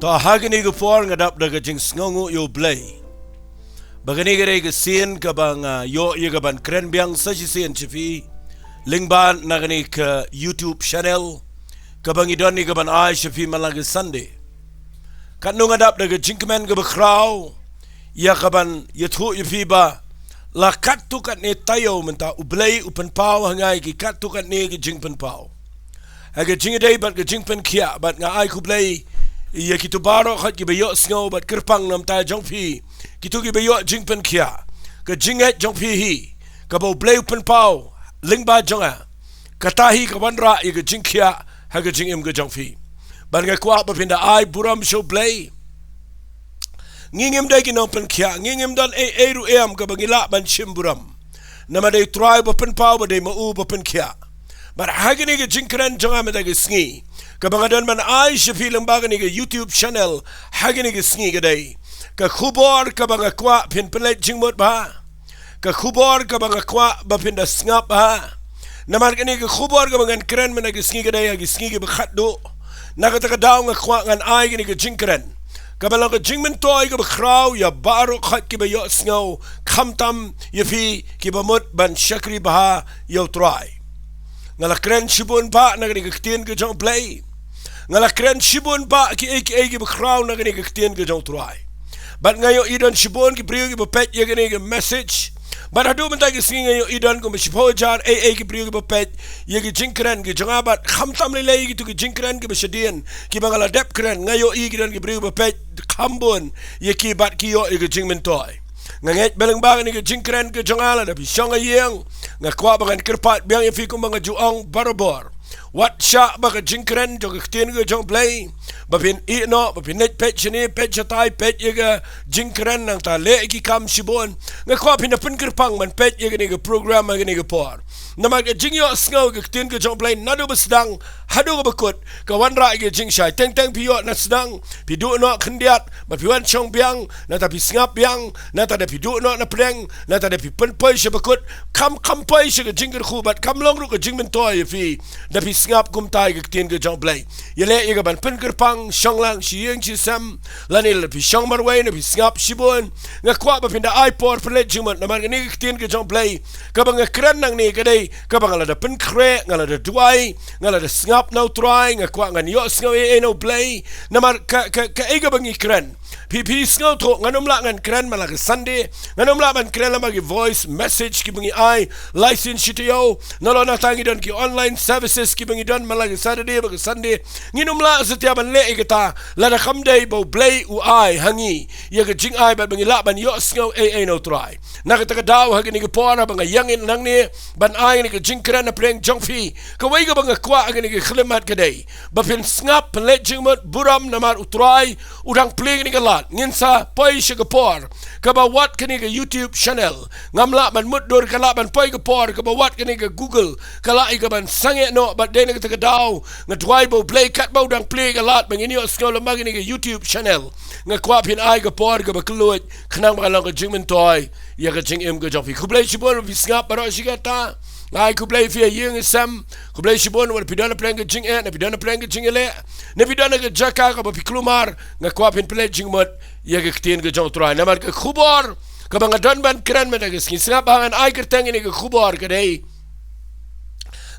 Ta hagani ke for ngadap daga jing sngongu yo blay. Bagani gere ke sin ke bang yo ye ke ban kren biang saji sin chifi. Lingban nagani ke YouTube channel. Ke bang idon ni ke ban ai chifi malagi Sunday. Kat nu ngadap daga jing kemen ke bakrau. Ya ke ban yethu yifi ba. La kat tu kat ni tayo menta ublay upen pau hangai ki kat tu kat ni ke jing pen pau. Haga jing day bat ke jing pen kia bat nga ai kublay. Ia kitu baro khat ki bayo sngo bat kirpang nam ta jong phi kitu ki bayo jing pen kia ka jinget jong phi hi ka bo blay pen pau ling ba jonga kata hi ka wanra i ka jing kia ha ka jing im ka jong phi ban ga kwa ba pinda ai buram show blay ngingim dai ki no pen kia ngingim dan e ru em ka bangila ban chim buram nama dai try ba pen pau ba dai ma u ba pen kia bar ha ga ni ka jing kran jonga ma da ga sngi Kabangadon man ay siya film baga ni YouTube channel hagi ni sngi gaday ka khubor kabanga kwa pinpelet jingmot ba ka khubor kabanga kwa ba pinda snap ba naman kani ka khubor kabangan kren man sngi gaday hagi sngi ba khatdo nakataka daw nga kwa ngan ay kani ka jingkren kabalang ka jingmen toy ka bakraw ya baro khat ki ba yo sngaw kamtam yafi ki ba mot ban shakri ba yo try ngala kren shibun pa nagani ka ktin ka jong play ngala kren shibun ba ki eki bakraw na gani kktien ke jong try bat ngayo idon shibun ki priyo ki bapet ye gani ke message bat hadu man tagi singi ngayo idon ko mashipo jar ki priyo ki bapet ye ki jingkren ki jonga bat khamtam le ki tu ki jingkren ki bashadien ki bangala dep kren ngayo ki don ki priyo ki bapet khambun ye ki bat ki yo ki jingmen toy nganget belang bang ni ke jingkren ke jongala da bisong ayeng ngakwa bangan kirpat biang ye fi ko mga juong barobor Wat sha baka jingkren jong ktin ge jong play bapin ino bapin net page ni page tai page ye ga jingkren nang ta le ki kam sibon nga ko pin pin kirpang man page ye ni ge program ge ni ge por nama ge jingyo sngo ge ktin ge jong play nadu besdang hadu ge bakut ka wan ra ge jing shai teng teng piyo na sedang pidu no khndiat ba piwan chong biang na ta pisngap biang na ta de pidu no na preng na ta de pi pen poi she bakut kam poi she ge jingger khubat kam long ru ge jingmen toy fi da ngap kum tai ke tin ke jong play yele ye ga ban pen kerpang shonglang shieng chi sam lanil pi shong marway na pi ngap shibon nga kwa ba pinda ai por plet jimon na man ni ke tin ke jong play ka bang kren nang ni ke dei ka bang la da pen kre nga la da duai nga la da ngap no try nga kwa nga yo sngo e no play na mar ka e ga bang kren pi sngo to nganom la ngan kren malagi Sunday nganom la ban kren la magi voice message ki bangi ai license shitio no na tangi don ki online services ki bangi don malagi Saturday bagi Sunday nginum la setiap ban le kita la da khamdei bo play u ai hangi ye ga jing ai ban bangi la ban yo sngo e no try na ka daw hagi ni ko na banga yangin nang ni ban ai ni ka jing kren na pleng jongfi ka wai ga banga kwa hagi ni khlemat ka dei ba pin snap le jingmot buram na mar utrai udang pleng ni ka la nginsa poi shigapor kaba wat kani ga YouTube channel ngamla ban muddur kala ban poi ga por kaba wat kani ga Google kala i ga ban sange no but den ga daw nga dwibo play kat baw dang play ga lat bangini skol magini ga YouTube channel nga kwapin ai ga por ga bakluot khnang ba lang ga jingmen toy ya ga jing em ga jofi kublay shibor vi snap baro shigata ai kublay fi yeng sam kublay shibon wal pidana pleng ga jing na pidana pleng ga jing ele na pidana ga jaka ga ba piklumar nga kwapin play jing mot ya ga ktin ga jong try na mar ga khubor ka bang don ban kran ma ga skin snap bangan ai kerteng ni ga khubor ga dei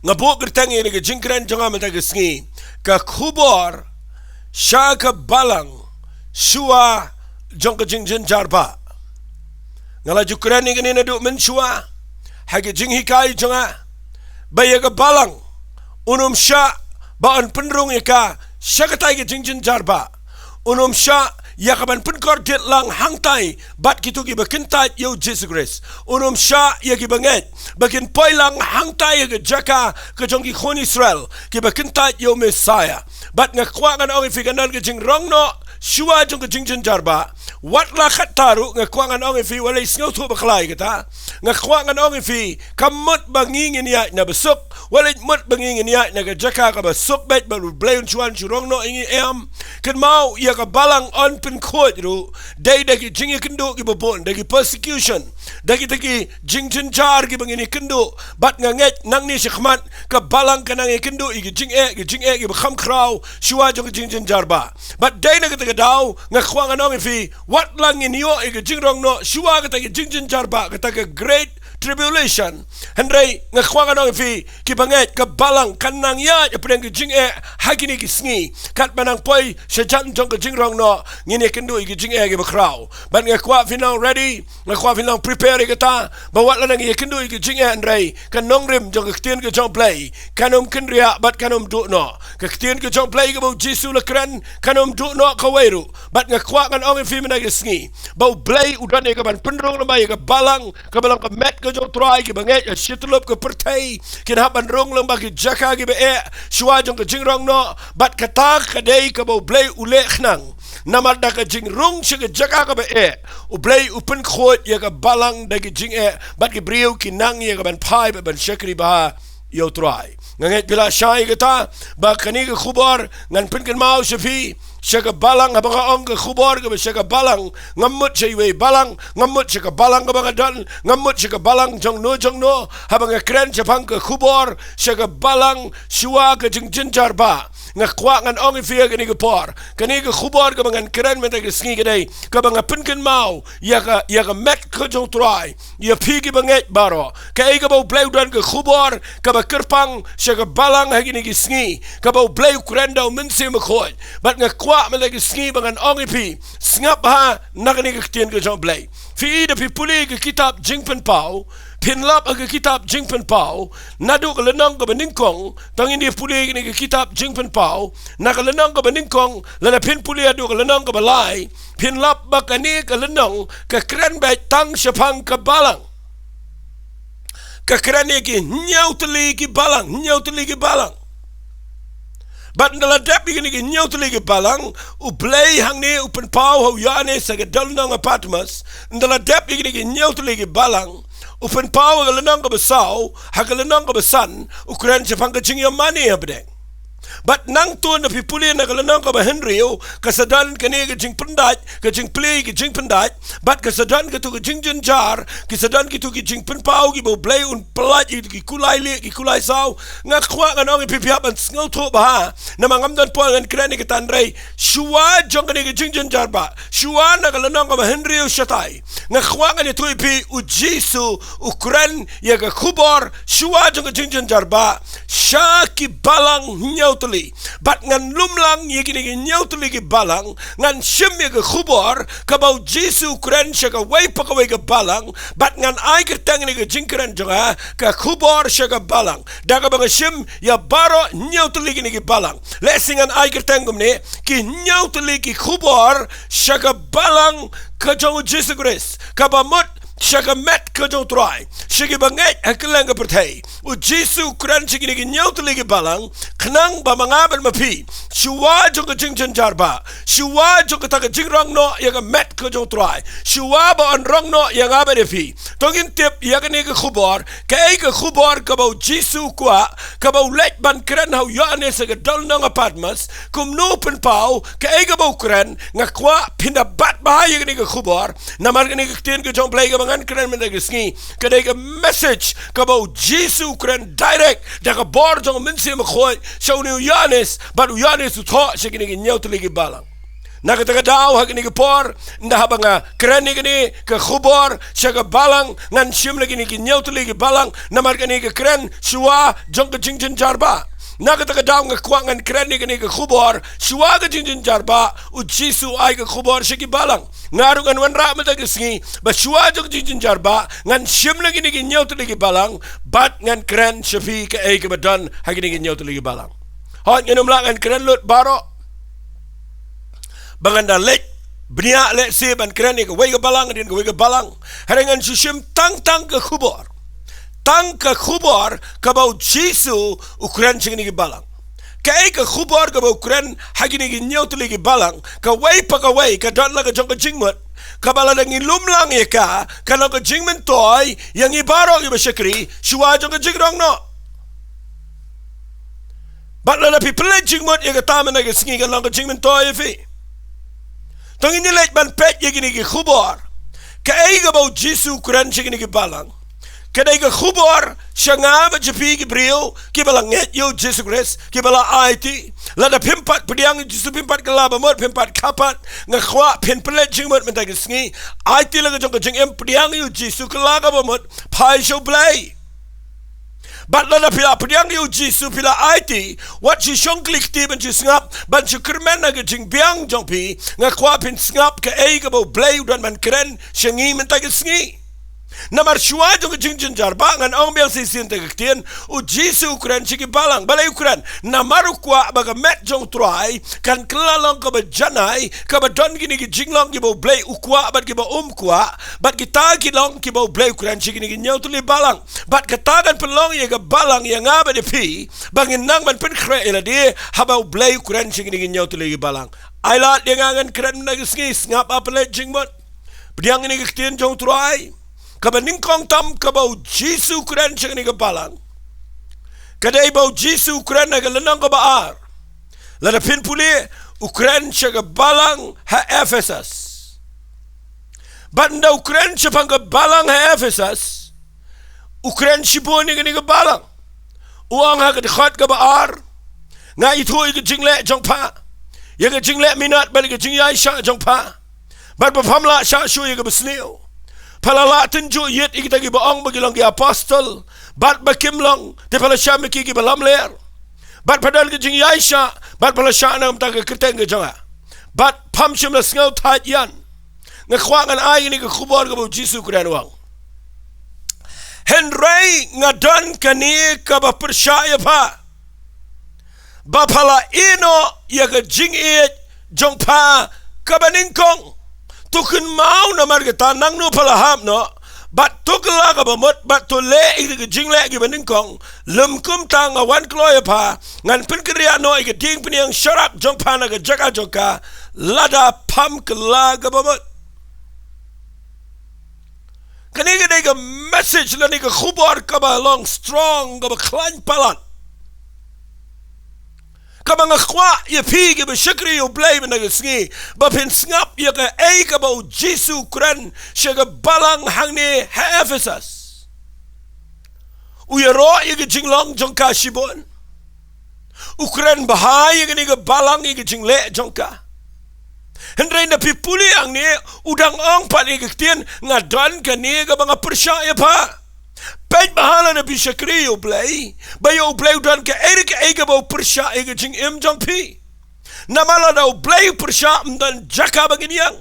nga bo kerteng ni ga jing kran jonga ma ga skin ka khubor sha ka balang Shuwa jong ka Jingjynjar ba ngala jukran ni ga ni na du men Shuwa hagi jing hikai jonga bayaga balang sha ba an penrung ika syakatai ke Jingjynjar ba sha yakaban penkor dit lang hangtai bat kitu ki bakentat yo Jesus Christ sha yaki banget bakin poilang hangtai ke jaka ke jong ki khon Israel ki bakentat yo Messiah bat ngakwa kan ong fikanan ke jing rong no Shuwa jong ke Jingjynjar ba wat la khat taru ngakwa kan ong fi walai sngo thu baklai kita ngakwa kan ong fi kamot bangingin ya na besuk walai mot bangingin ya na ke jaka ka besuk bet balu blayon chuan churong no ingi em kan mau ya ka balang on pen khot ru dai da ki jingi kendo ki babon da ki persecution dagi tagi Jingjynjar ki bangini kendo bat nganget nang ni shikmat ka Balang kanang kendo igi jing e kham kraw Shuwa jong Jingjynjar ba bat day na kata daw nga khwang anong fi wat lang inyo igi jingrong no Shuwa kata Jingjynjar ba kata great tribulation henry nga khwang anong fi ki banget ka Balang kanang ya apeng jing e hagini ki sngi kat manang poi shajan jong jingrong no ngini kendo igi jing e gi kraw ban nga kwa finang ready nga kwa finang prepare kata bawat lang igi kendo igi jing e henry kan nongrim jong ktien ke jong play kanom kenria bat kanom du no ka ktien ke jong play ke bau jisu la kren kanom du no ka weru bat nga kwa kan ong fi mena gi sngi bau play udan e ka ban pendrong na mai ka Balang ka met ke jong try ki banget shitlup ke pertai kin haban rong lang bagi jaka gi be Shuwa jong ke jingrong no bat kata kadai ka bau play ule khnang namar da ka jingrong shi ke jaka ka be u play upen khot ya ka Balang da ki jing bat ki briu ki nang ya ka ban pai ban shakri ba yo try nganget bila shai kata ba kani ke Khubor ngan pin kan mau shafi Shaka Balang habang ang Khubor ka shaka Balang ngamut siya iwe Balang ngamut shaka Balang ka mga dan ngamut shaka Balang jong no habang kren siya pang ka Khubor shaka Balang Shuwa ka Jingjynjar ba nga kwa ngan ong ifiya kani ka por kani ka Khubor ka mga kren meta ka sngi kaday ka mga pinkan mau ya ka met ka jong try ya pigi banget baro ka ka bau play dan ka Khubor ka ba kerpang shaka Balang hagini ka sngi ka bau play kren daw minsi makhoy bat nga malagi sngi bangan ongipi ngap ha nakani ka ktien ka jong play fi da pi puli ka kitab jingpen pau pinlap ka kitab jingpen pau nadu ka lenong ka baningkong tangin di puli ka kitab jingpen pau nakalenong ka baningkong lana pin puli adu ka lenong ka balay pinlap bakani ka lenong ka kren bay tang syapang ka Balang ka kren ki nyautli ki Balang bat ndala dap igini ki nyautli ki Balang u play hangni upen pau hau yane sa ka dalnang apartmas ndala dap igini ki nyautli ki Balang upen pau ka lenang ka basaw haka lenang ka basan ukran siya pang ka jingyo mani habdeng bat nang tuan na pipuli na kalanang ka ba Henryo kasadan kani ka jing pendat ka jing play ka jing pendat bat kasadan ka tu ka Jingjynjar kasadan ki tu ka jing penpau ki bo play un pelat ki kulai le ki kulai saw nga khwa ka nong pipiap an ngau tho ba na mangamdan po ngan krani ka tanray Shuwa jong kani ka Jingjynjar ba Shuwa na kalanang ka ba Henryo shatai nga khwa ka ni tu pi u jisu ukran ya ka Khubor Shuwa jong ka Jingjynjar ba sha ki Balang nyautli bat ngan lumlang ye kini nyautli ki Balang ngan shim ye ka Khubor ka bau jisu kren sha ka wai pa ka wai ka Balang bat ngan ai ka tang ni ka jingkren jonga ka Khubor sha ka Balang da ka bang shim ya baro nyautli kini ki Balang lesingan ai ka tang gumne ki nyautli ki Khubor sha ka Balang ka jong jisu kres ka ba mut shaka met ka jong try shiki banget haklang ka pertai u jisu kran shiki ni nyautli ki Balang khnang ba mangabel mapi Shuwa jong ka Jingjynjar ba Shuwa jong ka ta ka jingrong no ya ka met ka jong try Shuwa ba on rong no ya nga ba defi tongin tip ya ka ni ka Khubor ka Khubor ka ba jisu kwa ka ba let ban kran hau ya ne sa ka dal nang apartmas kum no pen pau ka ba kran nga kwa pinabat ba ya ka ni ka Khubor namar ka ni ka tin ka jong play ka ngan kren mendagisngi kadai ka message ka bau jisu kren direct da ka bor jong minsi makhoy shaw ni yanes but yanes to shikini ki nyautli ki Balang nakata ka daw hagini ki por nda habanga kren ni ka Khubor shaka Balang ngan shim lagi ni ki nyautli ki Balang namar ka ni ka kren Shuwa jong ka Jingjynjar ba nakata ka daw nga kwangan kren ni ka Khubor Shuwa ka Jingjynjar ba u jisu ay ka Khubor shiki Balang ngarungan wanra matagisngi ba Shuwa jong Jingjynjar ba ngan shim lagi ni ki nyautli ki Balang bat ngan kren shafi ka ay ka badan hagini ki nyautli ki Balang hot nganum lang ngan kren lut baro banganda lek bnia lek se ban kren ni ka way ka Balang din ka way ka Balang harangan shushim tang ka Khubor tang ka Khubor ka bau jisu ukran chingni ki Balang ka Khubor ka bau ukran hagini ki nyautli ki Balang ka way pa ka way ka don la ka jong ka jingmut ka bala nang ilum lang ye ka nang ka jingmen toy yang ibaro ki basyakri Shuwa jong ka jingrong no bat la pi play jingmut ye ka tama na ka sngi ka nang ka jingmen toy fi tong ini lek ban pet ye gini ki Khubor Kaya ka ba Jesu Kren siya ni Balang? Kaya ka Khubor Sha nga ba jepi ki brio ki Balang nget yo Jesu Kres ki Bala IT lada pimpat pediang Jesu pimpat kelaba mot pimpat kapat ngakwa pinpelet jing mot mentag sngi IT laga jong jing em pediang yo Jesu kelaga mot pai show play. But lada pila pediang yo Jesu pila IT what si shong klik ti ben ngap ban si kermen naga jing biang jong pi ngakwa pin ngap ke ka ba play dan man keren shangi mentag sngi. Namar Shuwa jong Jingjynjar ba ngan ong biang sisin tegaktian u Jesu Kren chiki Balang balay Kren namaru kwa baga met jong try kan kelalong ka ba janai ka ba don gini ki jinglong ki ba blay ukwa bat ki ba kwa bat kita ki long ki ba blay Kren chiki ni nyaw tuli Balang bat katagan pelong ye ka Balang yang ngaba de pi bangin nang man pen kre ela de haba blay Kren chiki ni nyaw tuli Balang ai la de ngan Kren nagisngi ngap apele jingmot pediang ni kitian jong try kaba ningkong tam kaba Jesu Kren siya ni Balang kada ibaw Jesu Kren na galanang kaba ar lada pinpuli Ukren siya Balang ha Ephesus banda Ukren siya pang Balang ha Ephesus Ukren siya po ni Balang uang ha kadikot kaba ar nga ito jingle jong pa yaga jingle minat balik jingyay siya jong pa bat papamla siya siya yaga basniw palalatin jo yet ikita gi baong bagilang gi apostol bat bakimlang te pala siya miki gi balamler bat padal gi jing yaisha bat pala siya na mta ka kirteng gi janga bat pam shim la sngaw tat yan nga khwangan ay ni ka Khubor ga Jesu Kren wang henry nga don kani ka ba persyaya pa ba pala ino ya ga jing it jong pa ka baningkong tukun mau na margata nang no palaham no bat tukla ka bamot bat to le ig jingle gi baningkong lumkum tang awan kloya pa ngan pin kriya no ig ding pin yang sharak jong pa na ga jaga joka lada pam kla ga bamot kaniga de message la ni ga Khubor ka ba long strong ga ba klan palan kaba nga kwa ye pigi ba shikri yo blame na gisngi ba pin ngap ye ka ka ba Jesu Kren siya Balang hangni ha Ephesus u ye ro ye jinglong jong ka shibon Ukren bahai ye ni Balang ye jingle jong ka hendrai na pipuli ang ni udang ong pa ni gitien nga don ka ni ka mga persya pa pet bahala na bisakri yo play bayo play dan ka erik ega ba persya ega jing im jong pi namala na play persya dan jaka baginyang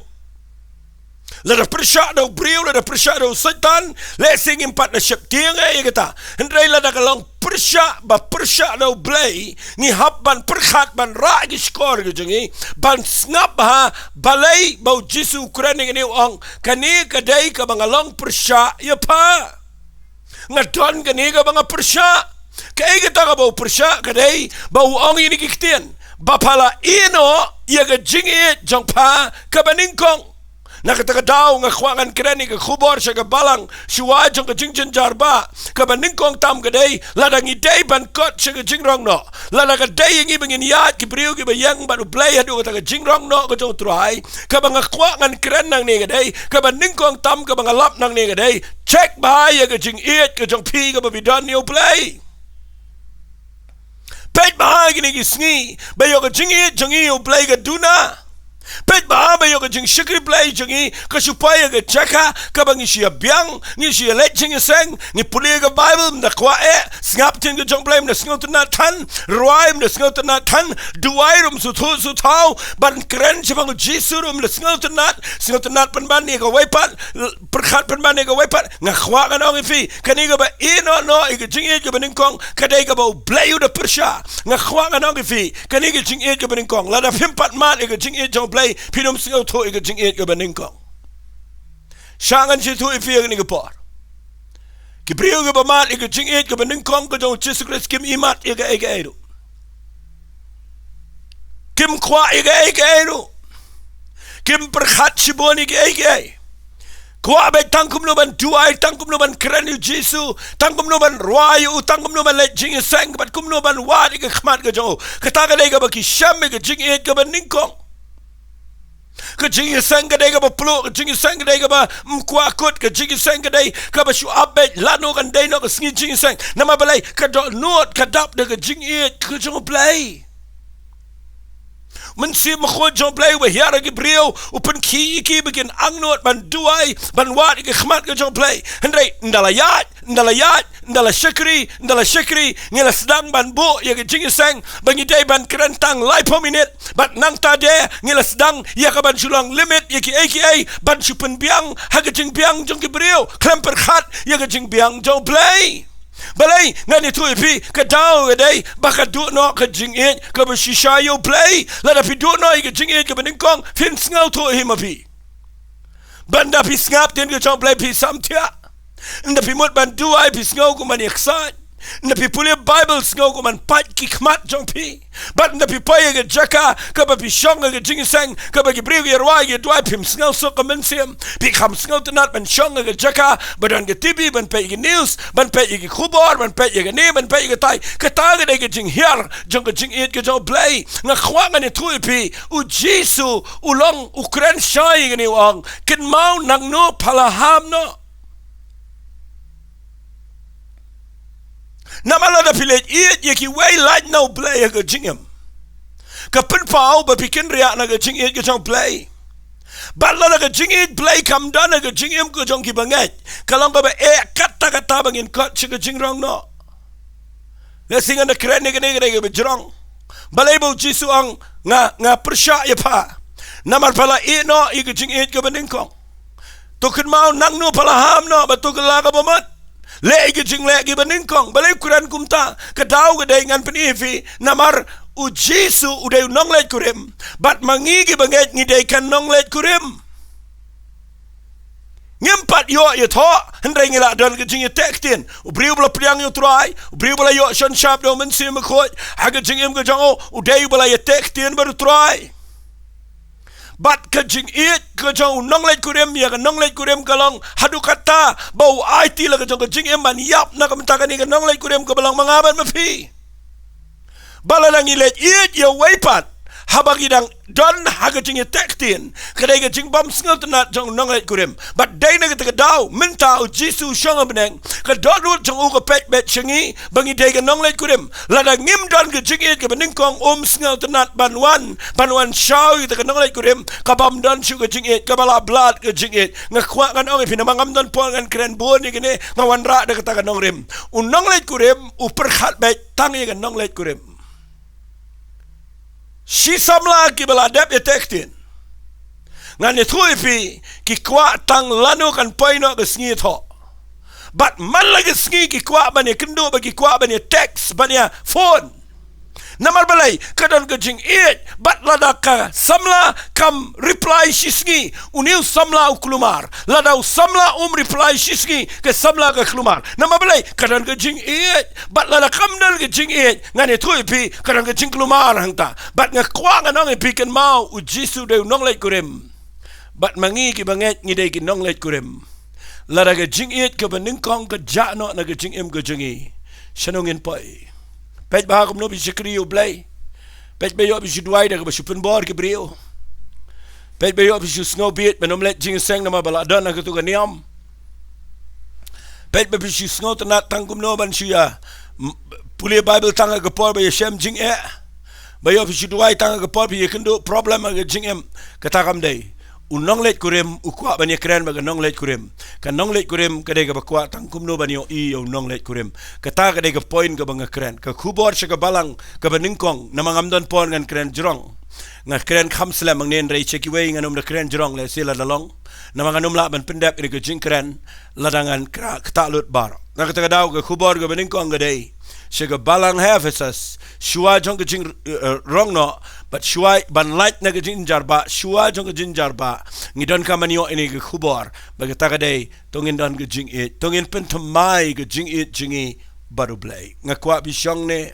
lada persya na brio lada persya na satan lesing in partnership tianga ega ta hendrai lada kalong persya ba persya na play ni habban perkhat ban ragi skor ge jingi ban snap ha balay ba Jesu Kren ni ong kani kadai ka bangalong persya ya pa ngadon gani ka mga persya kaya kita ka ba persya kadai ba uong ini kiktian ba pala ino yaga jingi jong pa kabaningkong nakataka daw nga khwangan Kren ka Khubor Sha ka Balang Shuwa jong ka Jingjynjar ba kabaningkong tam kadai ladang idey ban kot siya ka jingrong no ladang kadai yung ibang iniyat kibriw kibayang ban ublay hadu ka taga jingrong no ka jong truhay kabang khwangan Kren nang ni kadai kabaningkong tam kabang lap nang ni kadai check bahaya ka jing it ka jong pi ka babidan ni ublay pet bahaya gini gisngi bayo ka jing it jong i ublay ka duna pet bahaba yo ka jing shikri play jingi ka supaya ka cheka ka bang siya biang ni siya let jing seng ni puli ka Bible na kwa ngap tin ka jong blame na sngot na tan ruaim na sngot na tan duai rum su thau ban Kren si bang Jesu rum na sngot na pan ban ni ka wepat perkhat pan ban ni ka wepat nga kwa ka no fi kani ka ba ino no i ka jing it ka baning kong kadai ka ba blay da persya nga kwa ka no fi kani ka jing it ka baning kong la da pimpat mat i ka jing it jong play pinum singaw to ika jing it ka baningkong syangan si to ifi ang nigapor kibriyo ka ba mat ika jing it ka baningkong ka jong Jesu Christ kim imat ika ero kim kwa ika ero kim perkhat si bon ika kwa bay tangkum no ban duai tangkum no ban Kren yu Jesu tangkum no ban ruayu tangkum no ban let jing seng bat kum no ban wad ika khmat ka jong kataga day ka ba ki syam ika jing it ka baningkong ke jingisang ke dai ke peluk ke jingisang ke dai ke ba mkuakut ke jingisang ke dai ke ba syuabet lanu kan dai no ke sengi jingisang nama balai ke dok nuot ke dap de ke jingit ke jong play men si mkho jong play we hiara ke brio upen ki begin angnot ban duai ban wat ke khmat ke jong play hendrai ndala syakri ngela sedang ban bu ya ke jingisang bangi dai ban kerentang lai per minute bat nang ta de ngela sedang ya ka ban sulang limit ya ki aka ban supen biang ha ke jing biang jong ke brio klemper khat ya ke jing biang jong play balai ngani tu pi ke dau ke dai baka du no ke jing it ke ba shisha yo play la da pi du no ke jing it ke ben kong fin ngau tu him pi banda pi ngap ten ke jong play pi samtia nda pi mot ban du ai pi ngau ku man excited nda pi puli bible ngau ku man pat ki khmat jong pi bat nda pi pai ke jaka ke ba pi shong ke jing sang ke ba ki bri ke rwai ke dwai pim ngau so ke men sim pi kham ngau tenat ban shong ke jaka badan ke tv ban pai ke news ban pai ke khubor ban pai ke ne ban pai ke tai ke ta ke de ke jing hier jong ke jing it ke jong play nga khwa ngani tu pi u jisu ulong ukren shai ke ni wang kin mau nang no palaham no namala da pilet it ye ki way light no play ke jingem ka pin pau ba pikin ria na ke jing it ke jong play bat la ke jing it play kam dan ke jingem ke jong ki banget kalong ba kata bangin kat ke jing rong no le singa na kren ne ke jrong balai bo jisu ang nga persya ya pa namar pala it no ke jing it ke bening kong to kin mau nang no pala ham no ba to ke la ka bamat legi jing legi beningkong balai kuran kumta kedau kedai ngan penifi namar ujisu udai nonglet kurim bat mangigi banget ngidai kan nonglet kurim ngimpat yo ya tho hendai ngila don ke jing tektin ubriu bla priang yo try ubriu bla yo shon sharp do men sim khot haga jing im ke jango udai bla ya tektin baru try bat ke jing it ke jong nong let kurem ya ke nong let kurem kalong hadu kata bau IT la ke jong ke jing eman yap na ke mentakan ni ke nong let kurem ke balang mangaban mapi balang let it ya waipat habagi dang don haga jing tektin kedai ke jing bam singal tenat jong nong let kurem bat dai na ke dau minta jisu shong beneng ke dodut jong u ke pet bet shengi bangi dai ke nong let kurem lada ngim don ke jing it ke beningkong singal tenat banwan shau ke nong let kurem kabam don shu ke jing it ke bala blood ke jing it ngakwa kan ong pina mangam don pon kan kren bon ni kene ngawan ra de ke nong rem nong let kurem u perkhat bet tang ke nong let kurem si samla ki bala dep etektin ngani thui pi ki kwa tang lanu kan poino ke sngi tho bat man lagi sngi ki kwa bani kendo bagi kwa bani text bani phone namar balai kadon ke jing it bat lada ka samla kam reply shisngi uniu samla uklumar lada samla reply shisngi ke samla ke klumar namar balai kadon ke jing it bat lada kam dal ke jing it ngani thui pi kadon ke jing klumar hangta bat ngakwa nganong pi kan mau ujisu de nong let kurem bat mangi ki banget ngidai ki nong let kurem lada ke jing it ke beningkong ke jano na ke jing em ke jingi shanongin pai pet bah kum no bi sikri u play pet be yo bi duai da ke super bor ke brio pet be yo bi snow bit benom let jing seng nama bala don na ke tu ganiam pet be bi snow tanat tangkum no ban shia puli bible tanga ke por be shem jing e be yo bi duai tanga ke por bi kendo problem ke jing em kata kam dei unong let kurem ukwa bani kren ba nong let kurem kan nong let kurem kade ga bakwa tangkum no bani i o nong let kurem kata kade ga point ga bang kren ka khubor sha ga balang ka baningkong namangam don pon ngan kren jrong nga kren kham slam mang nen rei cheki wei nganum da kren jrong le sila dalong namanganum la ban pendep ni ga jing kren ladangan kra kta lut bar na kata daw ga khubor ga baningkong ga dei sha ga balang hafesas Shuwa jong ke jing rong no but Shuwa ban light na ke Jingjynjar ba Shuwa jong ke Jingjynjar ba ngidon ka manio ini ke khubor bagata ka dei tongin don ke jing it tongin pen thamai ke jing it jingi baru blai ngakwa bi shong ne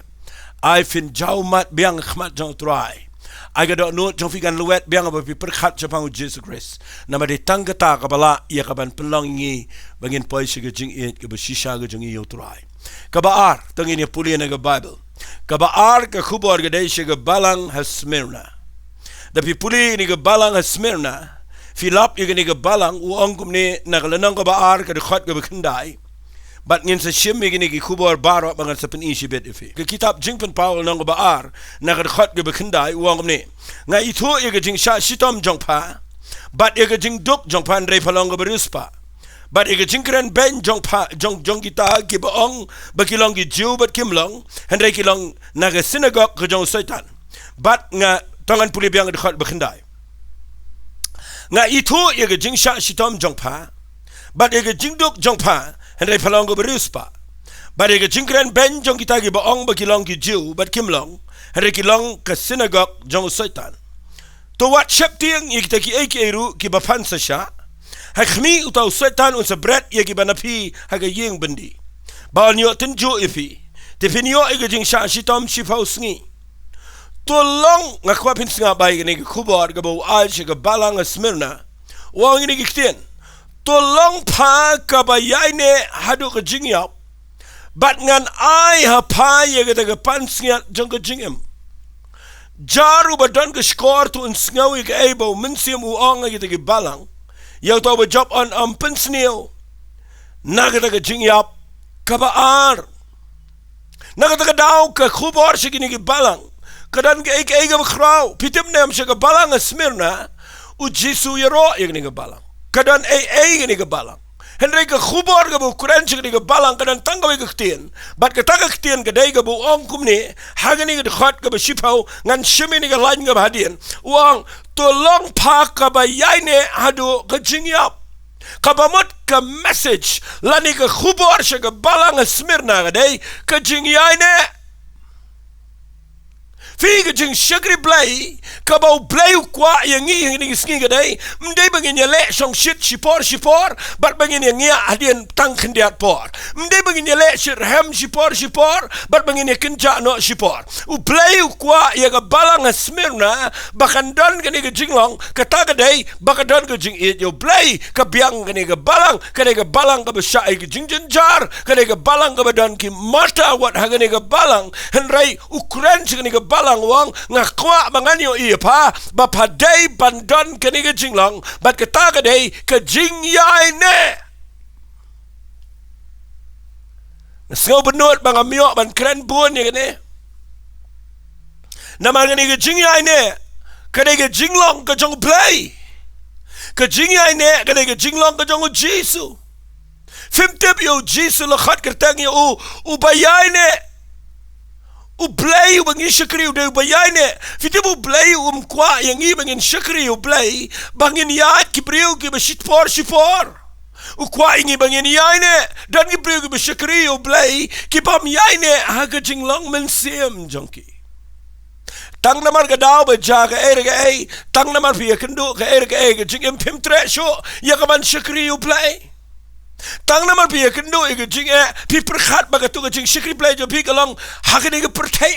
ai fin jau mat biang khmat jong try ai ga do no jong fi gan luet biang ba pi perkhat chapang Jesus Christ nama de tangata ka bala ia ka ban pelong ngi bangin poi ke jing it ke ba shisha ke jing yo try ka ba ar tongin puli na ke Bible Kabaar ke khubor ke dei ke balang has Smyrna. Tapi puli ni ke Balang Smyrna, Filap ni ke Balang, uang kumni nakalanang ka baar ka dekat ka bekendai. Bat ngin sa shim ni ke Khubor Barok bangan sa penisi bet ifi. Ke kitab Jingpen Paul nang ka baar, nakadekat ka bekendai uang kumni. Nga itu ke jing sha sitom jongpa, bat ke jing duk jongpa ndrei palong ka beruspa. Bat ke jingkren ben jongpa jong kita ki baong bakilong ki jiu bat kimlong, hendrei kilong naga sinagog ke jong setan. Bat nga tangan puli biang dekat bekendai. Nga itu ke jing sha sitom jongpa, bat ke jing duk jongpa, hendrei palong ka beruspa. Bat ke jingkren ben jong kita ki baong bakilong ki jiu bat kimlong, hendrei kilong ke sinagog jong setan. To wat syaptiang kita ki eru ki bapan sa sya, Hakmi utau setan unsa berat ia ki banapi haga yeng bendi. Baal nyo tenjo ifi. Definio ega jing sha shitom shifau sngi. Tolong ngakwa pin snga bai gani Khubor ga bau al ga Balang Smyrna. Wang ini kiten. Tolong pa ka bayaine hadu ka jingyap. Bat ngan ai ha pa ye ga ga pan sngiat jong ka jingem. Jaru badan ka skor tu unsngawi ka ebo mensiam uang ga ga Balang. Yang tahu berjob on pensnil, nak kata jingyap kabar, nak kata daw ke Khubor Sha gini ke Balang, kadan ke ega berkrau, pitim nem sya ke Balang Smyrna, ujisu yero gini ke Balang, kadan gini ke Balang, hendrei ke Khubor ke NONGKREN sya gini ke Balang, kadan tanggaw ke ketien, bat ketaka ketien kedai ke ong kumni, hagani ke dekat ke bersipau, ngan syemi ni ke lain ke bahadian, uang tolong pa kabayaine hadu ke jingyap. Kabamot ke message lani ke Khubor Sha ke Balang Smyrna kadai ke jingyaine. Fi ke jing syakri blai kabau blai kwa yang ngi ni sngi kadai mdai bangin yale song shit shipor bat bangin yang ngia adien tang kendiat por mdai bangin yale shit ham shipor bat bangin yang kenja no shipor u blai kwa ya ke Balang Smyrna bakan don ke ni ke jinglong kata kadai bakan don ke jing it yo blai ke biang ke ni ke Balang ke besai ke Jingjynjar ke ni ke Balang ke badan ki mata wat ha ke ni ke Balang henrai Ukraine ke ni ke Balang wang ngakwa manganyo iya pa bapadai bandon ke ni ke jinglong bat kata kadai ke jingyai ne Ngasaw benut bang amyo ban kren bun ya kene nama ni ke jingyai ne kadai ke jinglong ke jong play ke jingyai ne kadai ke jinglong ke jong Jisu fimtip yo Jisu lakhat kertang yo u bayai ne u play bangin syakri u de bayane fiti bu play kwa yang i bangin syakri u play bangin yat ki priu ki besitpor sipor u kwa ingi bangin yaine dan ki priu ki syakri u play ki pam yaine ha ka jinglong men sim jongki tang namar ka daw ba ja ka tang namar pi kendu ka ka jingem pim tre sho ya ka man syakri u play tang namar pi kendo ke jing pi perkhat ba tu ke jing syakri play jo pi kalong hakini ke pertai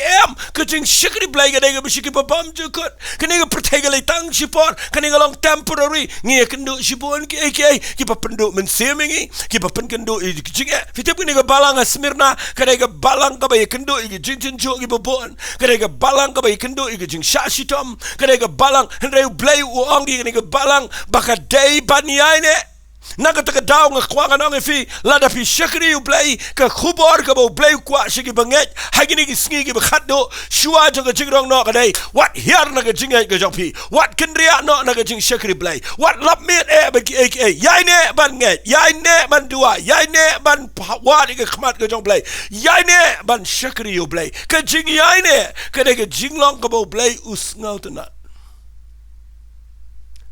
ke jing syakri play ke dai ke bisi ke babam jukut kini ke pertai ke lai tang sipor kini kalong temporary ngi kendo sipon ke ki pa pendo men semingi ki pa pen kendo jing fitip kini ke Balang Smyrna ke dai ke Balang ke ba kendo ke Jingjynjar ke babon ke dai ke Balang ke ba kendo ke jing sha sitom ke dai ke Balang hendrai play uang kini ke Balang baka dai banyaine Naga taka daw nga kwa nga fi lada fi syakri u blay ka Khubor ka bau blay kwa syaki banget hagini ki sngi ki bakhatdo Shuwa jang ka jingrong no kadai wat hiar naga jingay ka jang pi wat kendria no naga jing syakri blay wat lap mit bagi yai ne ban nget yai ne ban dua yai ne ban wat ka khmat ka jang blay yai ne ban syakri u blay ka jing yai ne kadai ka jinglong ka bau blay usngau tena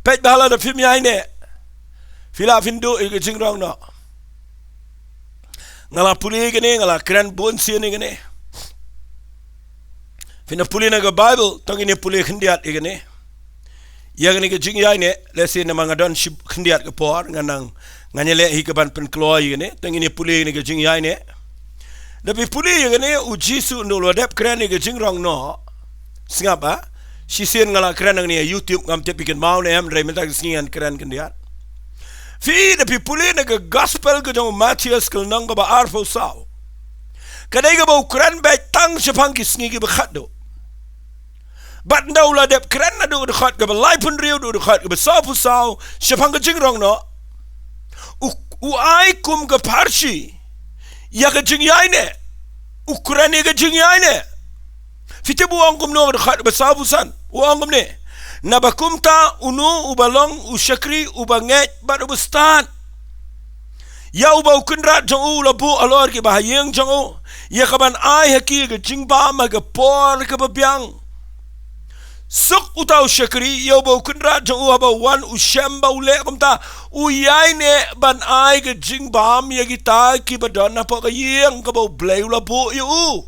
pet bahala da film yai ne Fila findo ke jingrong no ngala puli gini ngala kren bon sini gini fina puli na ke Bible tong ini puli khendiat gini ya gini ke jingyai ne lesi na mangadon khendiat ke por nganang nganyele hi ke ban pen kloi gini tong ini puli ni ke jingyai ne tapi puli gini u Jisu ndolo dep kren ni ke jingrong no singapa sisien ngala kren ni YouTube ngam tepiken mau ne am rementa singian kren khendiat Fi de pipuli na ke gospel ke jong Matius ke nang ba arfo sao. Kadai ke ba Ukraine ba tang sepang ki sngi ki bakhatdo. Bat ndau la dep kren na du dekat ke belai pun riu du dekat ke besar pusau sepang ke jingrong no. U ai kum ke parsi. Ya ke jingyai ne. Ukuran ke jingyai ne. Fite buang kum no dekat besar pusan. Buang kum ne. Nabakum ta unu ubalong usyakri ubanget bat ubustan. Ya ubau kunrat jong u labu alor ke bahayeng jong u. Ya kaban ai haki ke jingba ma ke por ke babiang. Suk utau syakri ya ubau kunrat jong u abau wan usyam bau le kumta uyai ne ban ai ke jingba ya kita ki badan apa ke yeng ke bau blai labu ya u.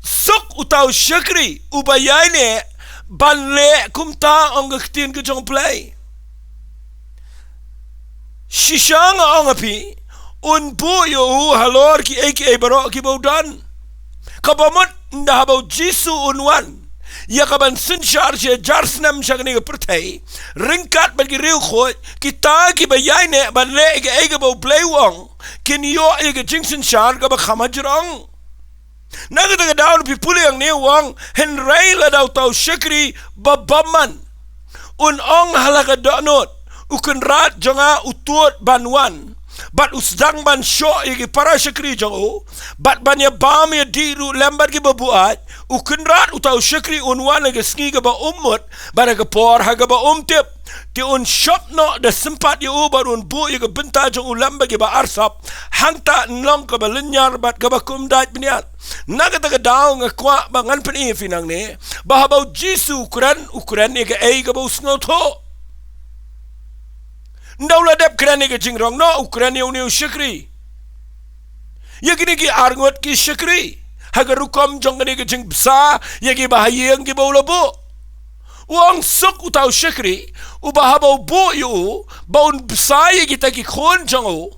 Suk utau syakri ubayai ne ban le kumta ong ketin ke jong play. Shisang ang api un bu yo halor ki aka baro ki baudan kabamot nda habau jisu unwan ya kaban sinshar je jarsnam shagni pertai ringkat bagi riu khoi kita ki bayai ne ban le aka bau playwang kin yo aka jingsin shar ka ba khamajrang naga daga daun pi puliang ne wang henrai la dau tau shakri babaman un ong halaka donot ukun rat janga utut banwan bat usdang ban sho igi para syakri jango bat banya bam ya diru lambat ki babuat ukun rat utau syakri unwan igi sngi ga ba ummut bara ga por ha ga ba umtip ti un shop no da sempat ya u barun bu igi benta jang ulamba ki ba arsap hangta nlong ka ba linyar bat ka ba kumdat biniat naga taga daw nga kwa bangan pen finang ne bahabaw jisu ukuran igi ay ga ba usno to Ndaulah dep kerana ke jingrong no Ukraine uniu syakri. Ya kini ki arngot ki syakri. Haga rukom jong kini ke jing besar ya ki bahayang ki bau labu. Uang sok utau syakri ubah bau bu yu bau besar ya kita ki khon jong u.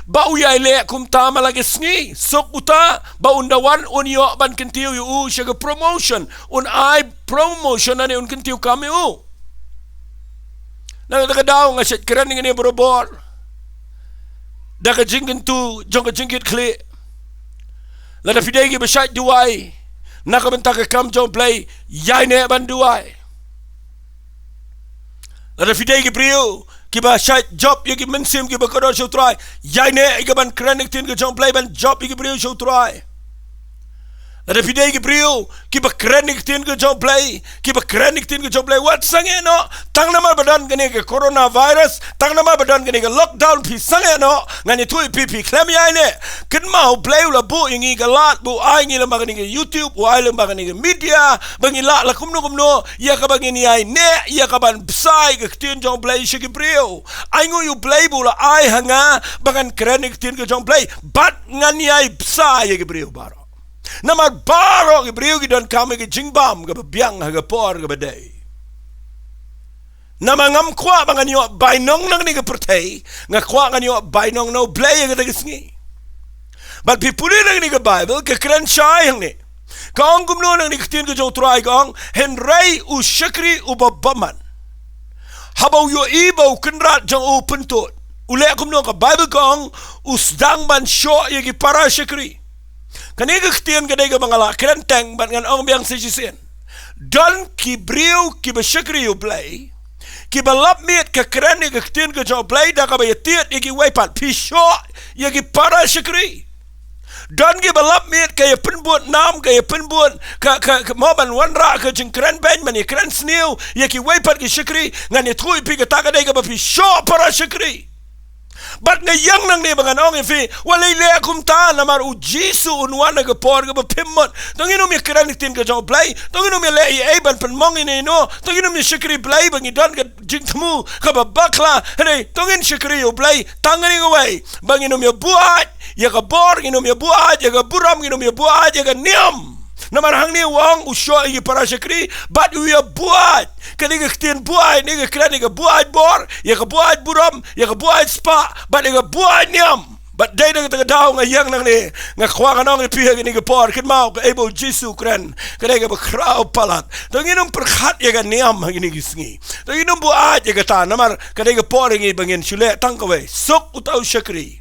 Bau ya le kum tama lagi sngi sok uta bau ndawan unyo ban kentiu yu syaga promotion un ai promotion ane un kentiu kami u. Nang daw nga set keren ngene borobor. Daga jingin tu jong jingit kli. La da fidegi besait duai. Naka benta ka kam jong play yai ne ban duai. La da fidegi brio ki ba sait job yegi mensim ki ba kodo show try. Yai ne ga ban keren tin ka jong play ban job yegi brio show try. La da fidegi brio ki ba keren tin ka jong play ki ba keren tin ka jong play what sange no tang nama badan gani ke coronavirus tang nama badan gani ke lockdown pi sange no ngani thui pi klem yai ne kin mau play la bu ingi ga lat bu ai ngi la magani ke YouTube wa ai la magani ke media bangi la kumno ya ka bangi ni ai ne ya ka ban sai ke tin jong play shi ke brio ai ngu you play bu la ai hanga bangan keren tin ke jong play bat ngani ai sai ke brio baro Namar baro ke brio ki don kame ke jingbam ke biang ha ke por ke badai. Nama ngam kwa bangan yo bainong nang ni ke pertai nga kwa ngan yo bainong no blay ke tagisngi. But pipuli nang ni ke Bible ke keren syai hang ni. Kaong gumno nang ni ketin ke jong try kaong henrai u syakri u babaman. Habau yo ibau kenrat jong u pentut. Ule gumno ke Bible kaong usdang ban syo ye ki para syakri. Kaniga ketian kadega mangala kerenteng ban ngan ong biang sejisen. Don ki brio ki basyakri yu play. Ki balap miet ke kerani ke ketian ke jauh play da ka bayatiat yaki waipat pisho yaki para syakri. Don ki balap miet kaya penbuat nam kaya penbuat ke moban wanra ke jeng keren ben man ya keren sniu yaki waipat ki syakri ngan ya thui pi ke takadega ba pisho para syakri. Bat nga yang nang ni bangan ong ifi walay le akum ta namar u jisu unwan na gapor ga bapimot tong inom ya keren tin ka jong play tong inom ya le ai ban penmong ini no tong inom ya syakri play bangi don ka jing temu ka babakla hey tong in syakri u play tangani away bangi inom ya buat ya ka bor inom ya buat ya ka buram inom ya buat ya ka niam namar hang ni wang usyo i para syakri bat u ya buat kaniga ktin buat ni ka keren ni ka buat bor ya ka buat buram ya ka buat spa bat ya ka buat niam bat day na ka daw nga yang nang ni nga kwa ka nang ipiha ni ka por kin mau ka ebo jisu kren kaniga ba kraw palat tong inom perkhat ya ka niam hang ni gisngi tong inom buat ya ka ta namar kaniga por ngi bangin syule tangkawe sok utau syakri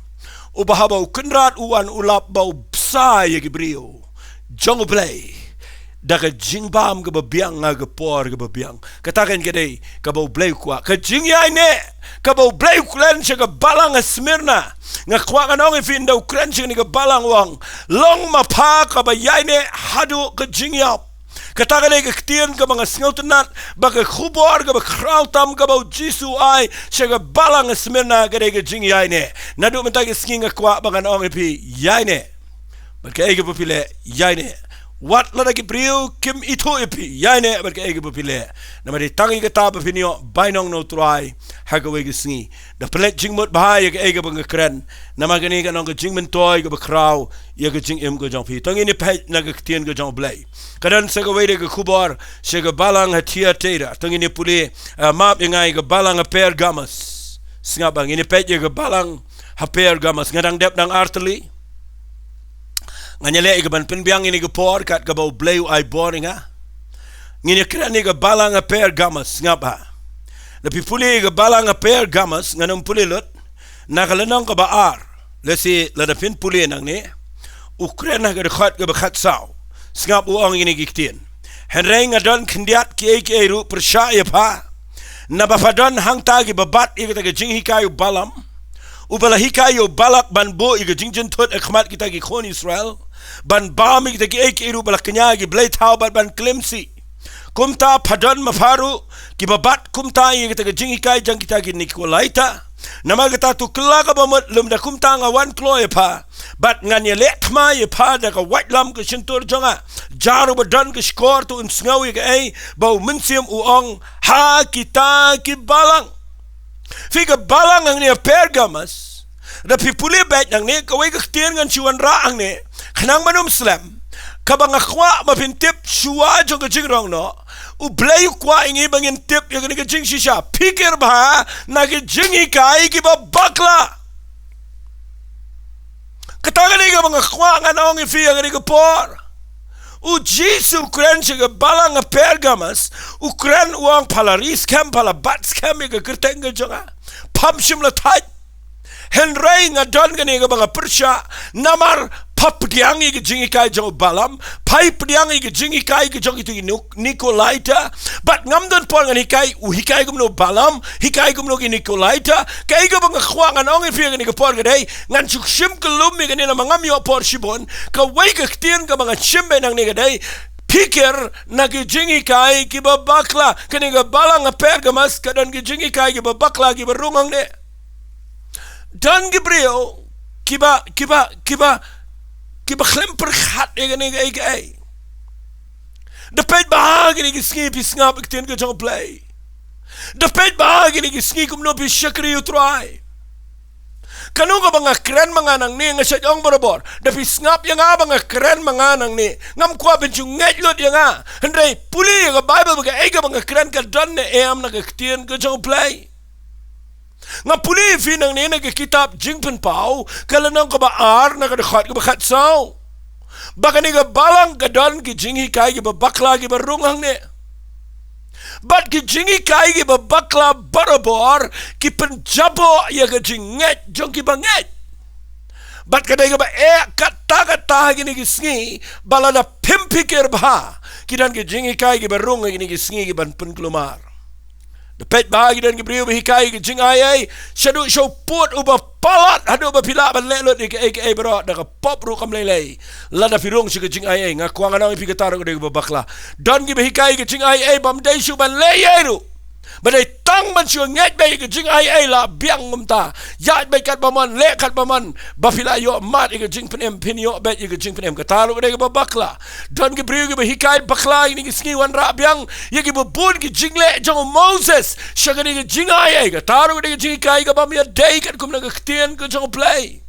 ubahabaw kenrat uwan ulap bau psa ya ki brio Jong play da ka jingbam ka babiang nga ka por ka babiang katakan ka day ka bau blay kwa ka jingyay ne ka bau blay kulen siya ka balang Smyrna nga kwa ka nong ifin daw kren siya ni ka balang wang long mapa ka bayay ne hadu ka jingyap katakan ay ka ktiyan ka mga snautanat baka khubor ka bakrautam ka bau jisu ay siya ka balang Smyrna ka day ka jingyay ne nadu mentay ka sking nga kwa baka nong ipi yay ne baka ay ka papile yay ne wat la ki priu kim ito ipi yaine berke ege bupile na mari tangi kata bapinio bainong no try hagawe gisngi da pelet jingmut bahaya ke ege bang kren na magani ka nong jingmen toy ke bakraw ye ke jing em ko jong pi tangi ni pe na ke tien ko jong blai kadan sa gawe de khubor se ke balang hatia tera tangi ni puli map ngai ke balang P.R.DIENGDOH singa bang ini pe ke balang P.R.DIENGDOH ngadang dep dang arteli nganyale igaban pinbiang ini gepor kat gabau bleu ai boring ha ngini kran ni gabalang P.R.DIENGDOH ngapa lepi puli gabalang P.R.DIENGDOH nganum puli lut nakalanong ka baar lesi ladapin puli nang ni Ukraine ga khat ga khat saw ngap uang ini giktin henrei ngadon khndiat ki ru persha ya pa nabafadon hangta gi babat igata ga jinghi kayu balam ubala hikayo balak banbo iga jingjin tot akhmat kita ki khon Israel ban bam kita ki ekiru bala kenya ki blay thaw ban klemsi kumta phadon mafaru ki babat kumta kita ki jingikai jang kita ki nikolaita namagata tu kelaga bamot lumda kumta nga wan kloy pa bat nganya le thma ye pa da ka white lam ka shintur jonga jaru badon ka skor tu unsngawi ka ai bau minsiam uong ha kita ki balang Figa balang ang niya P.R.DIENGDOH na pipuli bet nang ni kaway kaktiyan ngan Shuwan raang ni kanang manum slam kabang akwa mapintip Shuwa jong kajing rong no ublayu kwa ingi bangin tip yung kajing shisha pikir ba nagijing ikay kiba bakla katagan ni kabang akwa nga naong ifi yung kapor u Jisu Ukraine siya balang P.R.DIENGDOH Ukraine uang palaris kem palabat kem yung kerteng ka jonga pamsim latat henrei nga don gani ka mga persya namar papdiangi ka jingi kay jong balam pai pdiangi ka jingi kay ka jong ito Nikolaita bat ngamdon po nga hikay hikay kumno balam hikay kumno ki Nikolaita kay ka mga kwa nga naong ifiya gani ka por gaday ngan suksim kalumi gani na mga miyo por sibon kaway kaktiyan ka mga simbe nang ni gaday pikir na ki jingi kay ki babakla kani ka balang P.R.DIENGDOH kadan ki jingi kay ki babakla ki barungang ni dan Gabriel kiba klemper khat e gani gay dapat bahagi ni gisngi pisngap iktin ka jong play dapat bahagi ni gisngi kumno pi shakri utray kanong ka mga kren mga nang ni nga sadyong barabor dapat ngap yang nga mga kren mga nang ni ngam kwa benjung ngetlot yang nga hendray puli ka Bible mga ega mga kren ka don na em nagaktin ka jong play nga puli finang ni nagkitab jingpen pau kalanong ka baar nakadakhat ka bakhat saw baka ni ka balang ka don ki jinghi kay ki babakla ki barungang ni bat ki jingi kay ki babakla barabor ki penjabo ya ka jinget jong ki banget bat kaday ka ba kata gini ki sngi bala na pimpikir ba kidan ki jingi kay ki barungang gini ki sngi ki ban penklumar dapat bahagi dan Gabriel berhikai ke jingayai syadu show put uba palat hadu uba pila ban lelot ke bro da pop ru kam lelei lada pirung si ke jingayai ngakuang anang pi kataru ke bakla dan gi berhikai ke jingayai bam dai su ban leyai ru badai tang man su nget bai ke jingayai la biang ngumta ya bai kat baman le kat baman bafila yo mat ke jing penem pinyo bai ke jing penem kataru ke bakla dan Gabriel gi berhikai bakla ini gisngi wan ra biang ye gi bubun ki jingle jong Moses syagani ke jingayai kataru ke jingai ke bam ya dai kat kum na ke tien ke jong play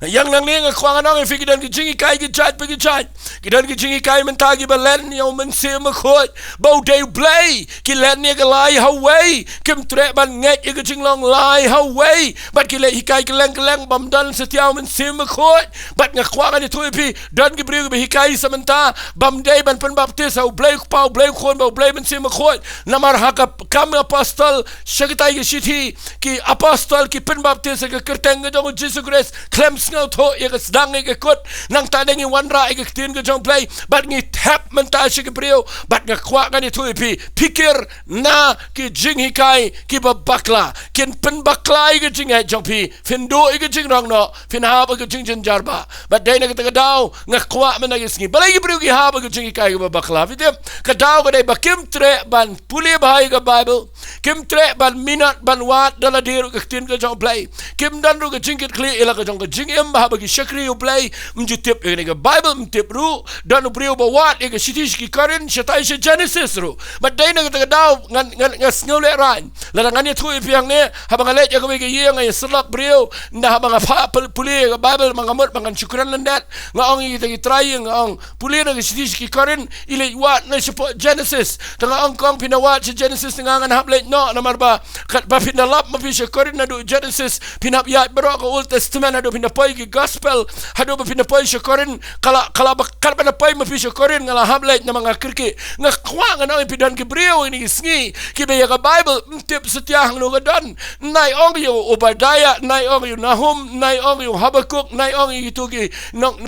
yang nang ling kwang anang fi kidan ki jingi kai ki chat pe ki chat kidan ki jingi kai mentagi balen yo men se ma khot bau day play ki len ne ka lai haway kim tre ban nget ki jinglong lai haway bat ki le hikai ki leng bam dan setiau men se ma khot bat nga kwang ani tu pi dan ki bri ki hikai samenta bam day ban pen baptis au blay pau blay khon bau blay men se ma khot namar haka kam apostol shagitai ki shithi ki apostol ki pen baptis ke kerteng jong Jesus Christ klem ngau tho ye ke sedang ye ke kot nang ta ngi wan ra ye ke tin ke jong play bat ngi tap menta shi ke brio bat nga kwa kan itu pi pikir na ki jing hikai ki ba bakla ken pen bakla ye ke jing ai jong pi fin do ye ke jing rong no fin ha ba ke Jingjynjar ba bat dai na ke ta dau nga kwa men na ngi balai ke brio ki ha ba ke jing hikai ke ba bakla videm ka dau ka dai ba kim tre ban puli ba ke Bible kim tre ban minat ban wat dala diru ke tin ke jong play kim dan ru ke jingkit kli ila ke jong ke jing em ba bagi shakri u play mjutip ke Bible mtip ru dan u brio ba wat ke sitish ki karin shatai she Genesis ru but dai na ke daw ngan snole ran la ngan ye thu piang ne ha ba ngale ke ke ye ngai slak brio na ha ba pa puli ke Bible mangamot mangan syukran landat ngaong i te try ngaong puli na ke sitish ki karin ila wat na support Genesis tanga ang kong pinawat si Genesis ngangan hablay no namar ba kat ba pinalap mapi siya korin na do Genesis pinapyat baro ko Old Testament na do pinapoy ki gospel hado ba pinapoy siya korin kala bakal ba napoy mapi siya korin ngala hablay na mga kirki nga kwa nga na pidan ki brio ini sngi ki ba ka Bible tip setiah no gadan nai ong yo Obadiah nai ong yo Nahum nai ong yo Habakuk nai ong yo itu ki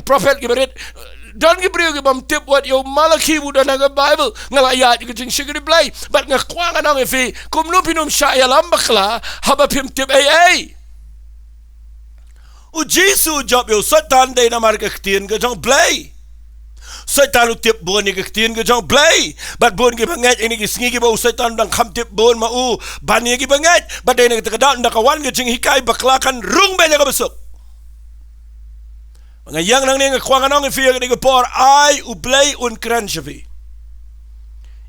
prophet ki berit dan ki brio ki bam tip what yo Malaki buda na Bible ngalayat ki jing shigri play but nga kwa nga nang fi kum no pinum sha ya lambakla haba pim tip ay u Jesu job yo satan dai na mar ka ktien ka jong play satan u tip bon ni ka ktien ka jong play but bon ki bangat ini ki sngi ki ba satan dang kham tip bon ma u ban ni ki bangat but dai na ka da kawan ka jing hikai baklakan rung be na ka besok ngayang nang ni kwa nang fi ni ko por ai u play un kran shafi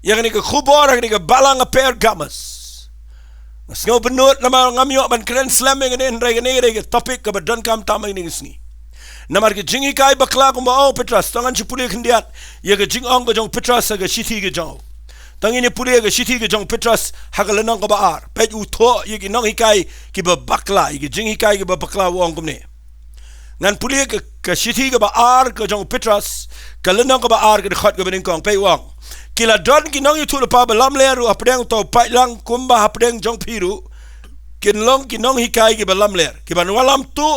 yang ni ko Khubor ni ko Balang P.R.DIENGDOH ngau benut nama ngamyo ban kran slam ni re topik ka badan kam tamai ni ngi namar ke jingi kai bakla ko ma Petras tangan chupuli khndiat ye ke jing ong ko jong Petras ga shithi ke jong tangi ni puli ga shithi ke jong Petras hagalanang ko baar pe u tho ye ki nong hikai ki ba bakla ye jing hikai ki ba bakla wong kum ni ngan puli ke shithi ke baar ke jong Petras kalanang ko baar ke khat ke bening kong pe wong kila don ki nong yutu pa balam leru apdeng to pai lang kumba apdeng jong piru kin long ki nong hikai ki balam ler ki ban walam tu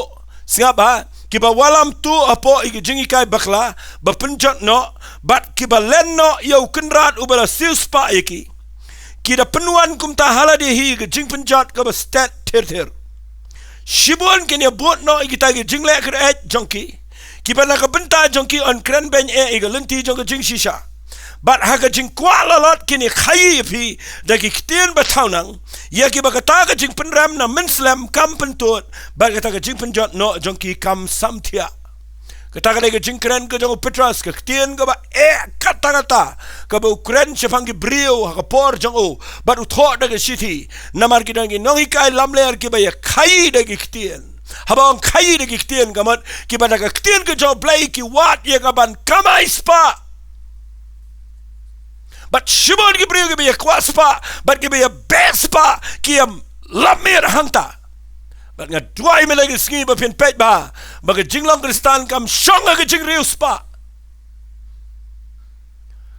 singaba ki ba walam tu apo i jing hikai bakla ba penjat no bat ki ba len no yo kenrat ubala sius pa iki ki da penuan kum ta hala de hi ki jing penjat ka ba stat ter shibon ken ya bot no i kita ki jing le kret jongki ki ba na ka benta jongki on kren ben e ga lenti jong jing shisha but haga jing kwala lot kini khai phi dagi ktien bataunang ya ki bagata ga jing penram na menslam kam pentot bagata ga jing penjot no jongki kam samthia kata ga jing kren ga jong Petras ka ktien ga ba kata ka ba ukren chefang ki brio ha por jong o but utho daga city namar ki dangi nongi kai lamler ki ba ya khai dagi ktien habang khai dagi ktien gamat ki ba daga ktien ga jong play ki wat ya ga ban kamai spa but shibon ki brio ki be kwaspa but ki be bespa ki am lamir hanta but nga duai me lagi sngi ba pin pet ba baga jinglong kristan kam shonga ga jing rius pa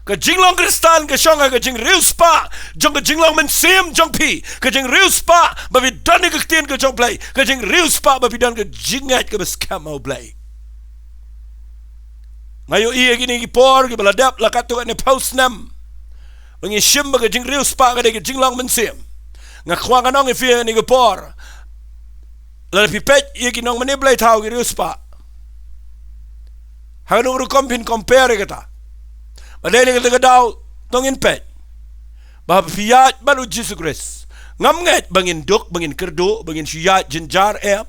ka jinglong kristan ka shonga ga jing rius pa jong ga jinglong men sim jong pi ka jing rius pa ba vi dan ga ktien ka jong play ka jing rius pa ba vi dan ga jingat ka scam au play ngayo i gini ki por ki baladap la katu ne post nam Wangi shim baga jing rius pa ga de jing long men sim nga khwa ga nong fi ni ga por la pi pet ye ki nong mane blai thau gi rius pa ha no ru kompin compare ga ta ba de ni ga daw tong in pet ba fi ya ba lu Jesus Christ ngam nget bangin dok bangin kerdo bangin shia Jingjynjar em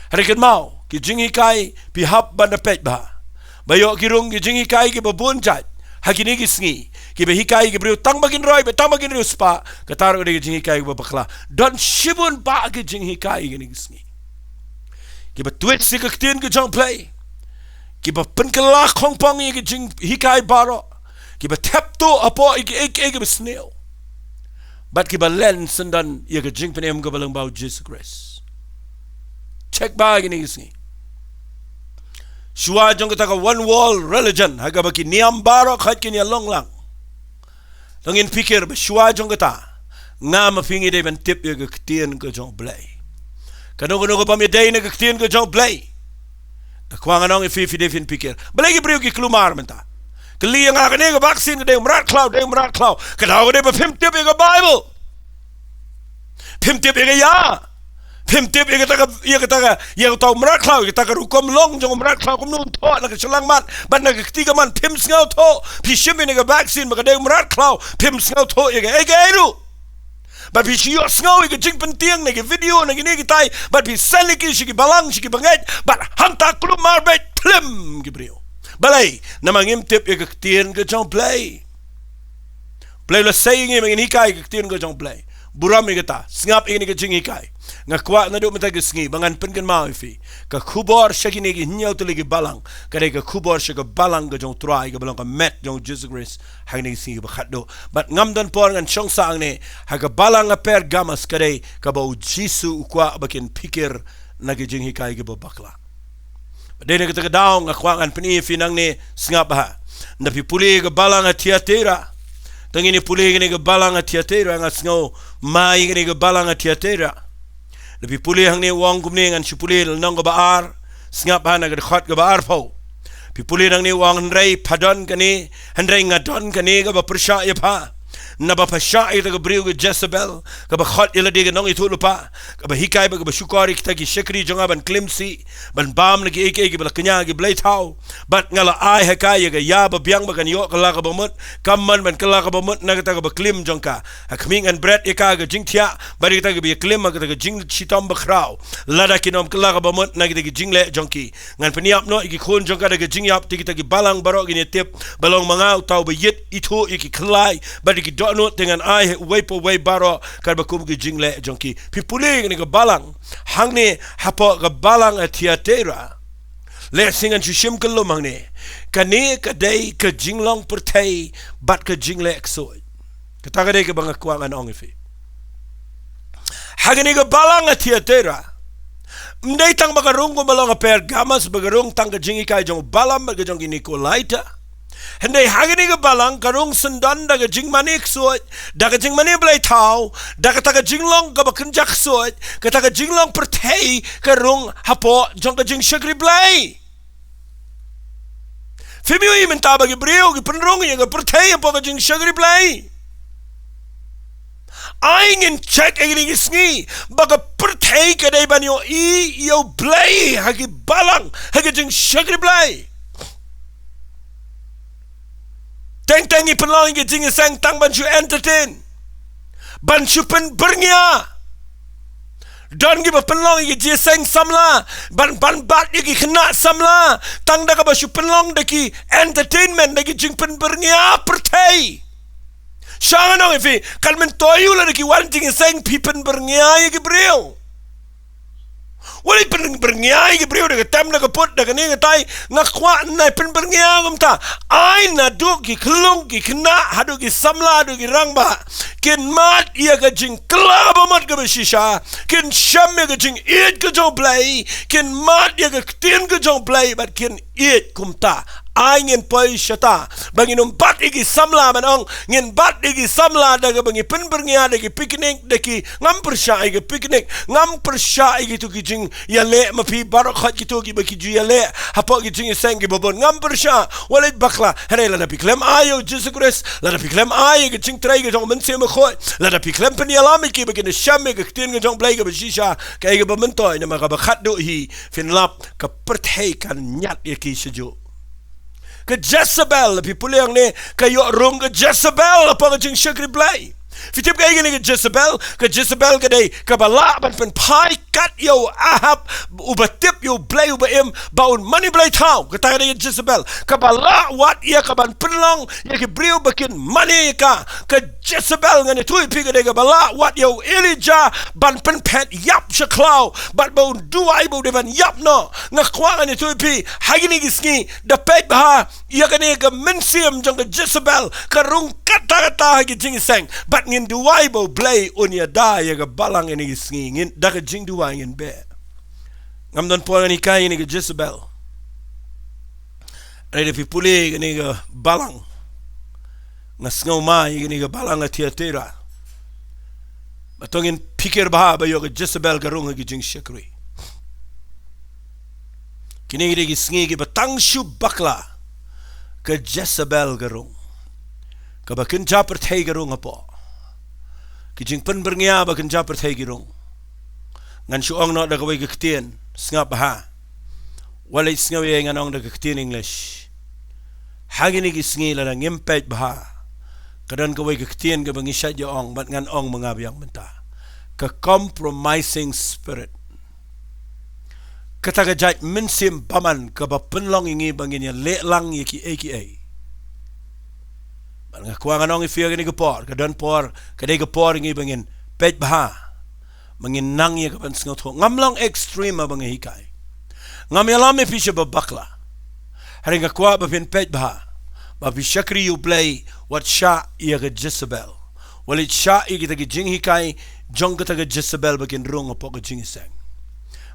harikan mau ki jing hikai pi hab ban da pet ba bayo ki rung ki jing hikai ki babun chat hakini ki sngi ki be hikai ki brio tang bagin roi be tang bagin rius pa kataro de jing hikai ki bakla don shibun ba ki jing hikai ki sngi ki be twit si ka ktien ki jong play ki be penkala khongpong ki jing hikai baro ki be tap to apo ki be snail but ki be len sendan ye ki jing penem ka balang bau Jesus Christ check ba ki sngi Shuwa jong kata ka one wall religion haga baki niam baro khat kini long lang tongin pikir ba Shuwa jong kata nga mapingi de ben tip ye ka ktien ka jong play kano ko pamidai na ka ktien ka jong play Kuangan ong ifi defin pikir. Balagi beriu ki kelumar menta. Keli yang akan ega vaksin ke merat cloud, Kadau ke pim tip ega Bible. Pim tip ega ya. Pim tip ega taka tahu merat cloud, taka rukom long jong merat cloud kum nun to nak selang mat, ban nak ketiga man pim sengau to. Pishim ega vaksin maka de merat cloud, pim sengau to ega eru. But we see snow, we get jing penting, negi video, negi tai, but we sell it, she balang, she banget, but hanta klub marbet, plim, Gabriel. Balay, namang tip, you get tin, get on play. Play the saying him in hikai, get tin, get on play. Buram igata, snap in a jing hikai. Ngakwa na do matag sngi, bangan pengen maufi. Ka Khubor Sha kinegi hinyaw tuligi balang, kare ka Khubor Sha ka balang ka jong try ka balang ka met jong Jesus Christ hangni singi ba khatdo. But ngamdan por ngan chong saang ne, ha ka balang a per gamas kare ka ba Jisu ukwa bakin pikir nagi jing hikai ka ba bakla. Dene kita ka daw ngakwa ngan penifi nang ne snga ba. Na pipuli ka balang a tiatera. Tangini puli ngini ka balang a tiatera nga sngo mai ngini ka balang a tiatera. Lebih pulih hang ni wang kumni ngan supulih nang kebaar sengap han agar khot kebaar pau. Pipulih hang ni wang hendrai padon kani hendrai ngadon kani ke bersya ya pa. Naba pasya itu ke beriu ke Jezebel ke khot ila dia nong itu lupa ke hikai ke syukari kita ki syakri jonga ban klimsi ban bam lagi eke ke belakenya ke belai tau bat ngala ai hakai ke ya biang bagan yo kala ke bamut kamman ban kala ke bamut na kita ke klim jongka hakming and bread eka ke jingtia bari kita ke klim kita ke jing chitom bakrau lada kinom kala ke bamut na kita ke jingle jongki ngan peniap no iki khon jongka ke jingyap kita ke balang barok ini tip balong mangau tau beyit itu iki kelai bari ki no dengan ai wepo we baro kar bakum ki jingle jonki pipuling ni ke balang hang ni hapo ke balang atiatera le singan chushim ke lomang ni kani ke dai ke jinglong pertai bat ke jingle exoid kata ke dai ke bang kuangan ongifi hang ni ke balang atiatera mdai tang bagarung ko balong per gamas bagarung tang ke jingi kai jong balam ke jong ni kolaita Hendai hagini ke balang karung sendan daga jing manik suat daga jing manik belai tau daga taga jinglong ke bakenjak suat ke taga jinglong pertai karung hapo jong ke jing syagri belai Fimiui minta bagi beriu ke penrung yang ke pertai hapo ke jing syagri belai I ingin cek ini kisngi baga pertai ke dai banyo yo belai hagi balang hagi jing syagri belai Teng-tengi penlang ke jing sang tang ban su entertain. Ban su pen bernya. Don gi penlang ke jing sang samla. Ban bat gi kena samla. Tang da ka ba su penlang da ki entertainment da ki jing pen bernya pertai. Shangan ong ifi kan men toyu la da ki wan jing sang pipen bernya gi breu. Wali pen bernyai ke beriu dekat tem dekat pot dekat ni ketai ngakwa nai pen bernyai kumta ai naduk ki kelung ki kena hadu ki samla hadu ki rangba kin mat ia ke jing kelab mat ke besisha kin syam ia ke jing it ke jong play kin mat ia ke tin ke jong play but kin it kumta ai ngin poi syata bangin umpat iki samla manong ngin bat iki samla daga bangi pen bernyai deki piknik deki ngam persya iki piknik ngam persya iki tu ki jing yale mapi barakhat gitu ki baki ju yale hapa ki jing sang ki babon ngam persya walid bakla hare la piklem ayo Jesus Christ la piklem ayo ki jing trai ki jong men se me khoi la piklem pen yalami ki baki ne shame ki tin ki jong blai ki besisha ka ki bamentoi ne ma ka bakhat do hi fin lap ka perthai kan nyat ki sejo ke Jezebel people yang ni kayo rong ke Jezebel apa ke jing syagri blai fitip kaya gini ke Jezebel ke day kabala ban pen pai kat yo ahab ubatip yo blai ubaim baun money blai tau kata ke Jezebel kabala wat ia kaban penlong ya ke brio bakin money ka ke Jezebel ngani tui pi ke day kabala wat yo Elijah ban pen pet yap shaklau bat baun duai bau devan yap no ngakwa ngani tui pi hagini gisni dapet bah ia kani ke mensiam jong ke Jezebel karung kata-kata hagi jing sang bat ngin duai bau blai unia da ya ke balang ini gisni ngin da ke jing duai ngin be ngam don po ngani kai ini ke Jezebel ada pipuli ini ke balang ngasngau mai ini ke balang atiatera batongin pikir bah ba yo ke Jezebel garung hagi jing syakri Kini gede gisngi ki batang shub bakla ke Jezebel garung. Ke bakin japer thai garung apa. Kijing pen berngya bakin japer thai garung. Ngan syuong nak da kawai kektien sngap ha. Walai sngawi ngan ong da kektien English. Hagini gisngi la ngempet bah. Kadan kawai kektien ke bangisat ya ong bat ngan ong mengabiang mentah. Ke compromising spirit. Kata gajat mensim paman ke bapenlong ingi banginya lelang yaki aka. Bang kuangan ong ifia gini gepor kadan por kadai gepor ingi bangin pet bah. Mangin nang ya kapan sengot ho ngamlong extreme abang hikai. Ngam yalam ifisha babakla. Hari ngakwa bapin pet bah. Bapi syakri you play what Sha ya ke Jezebel. Walit Sha ya kita ke jing hikai jong kita ke Jezebel bakin rung apa ke jing iseng.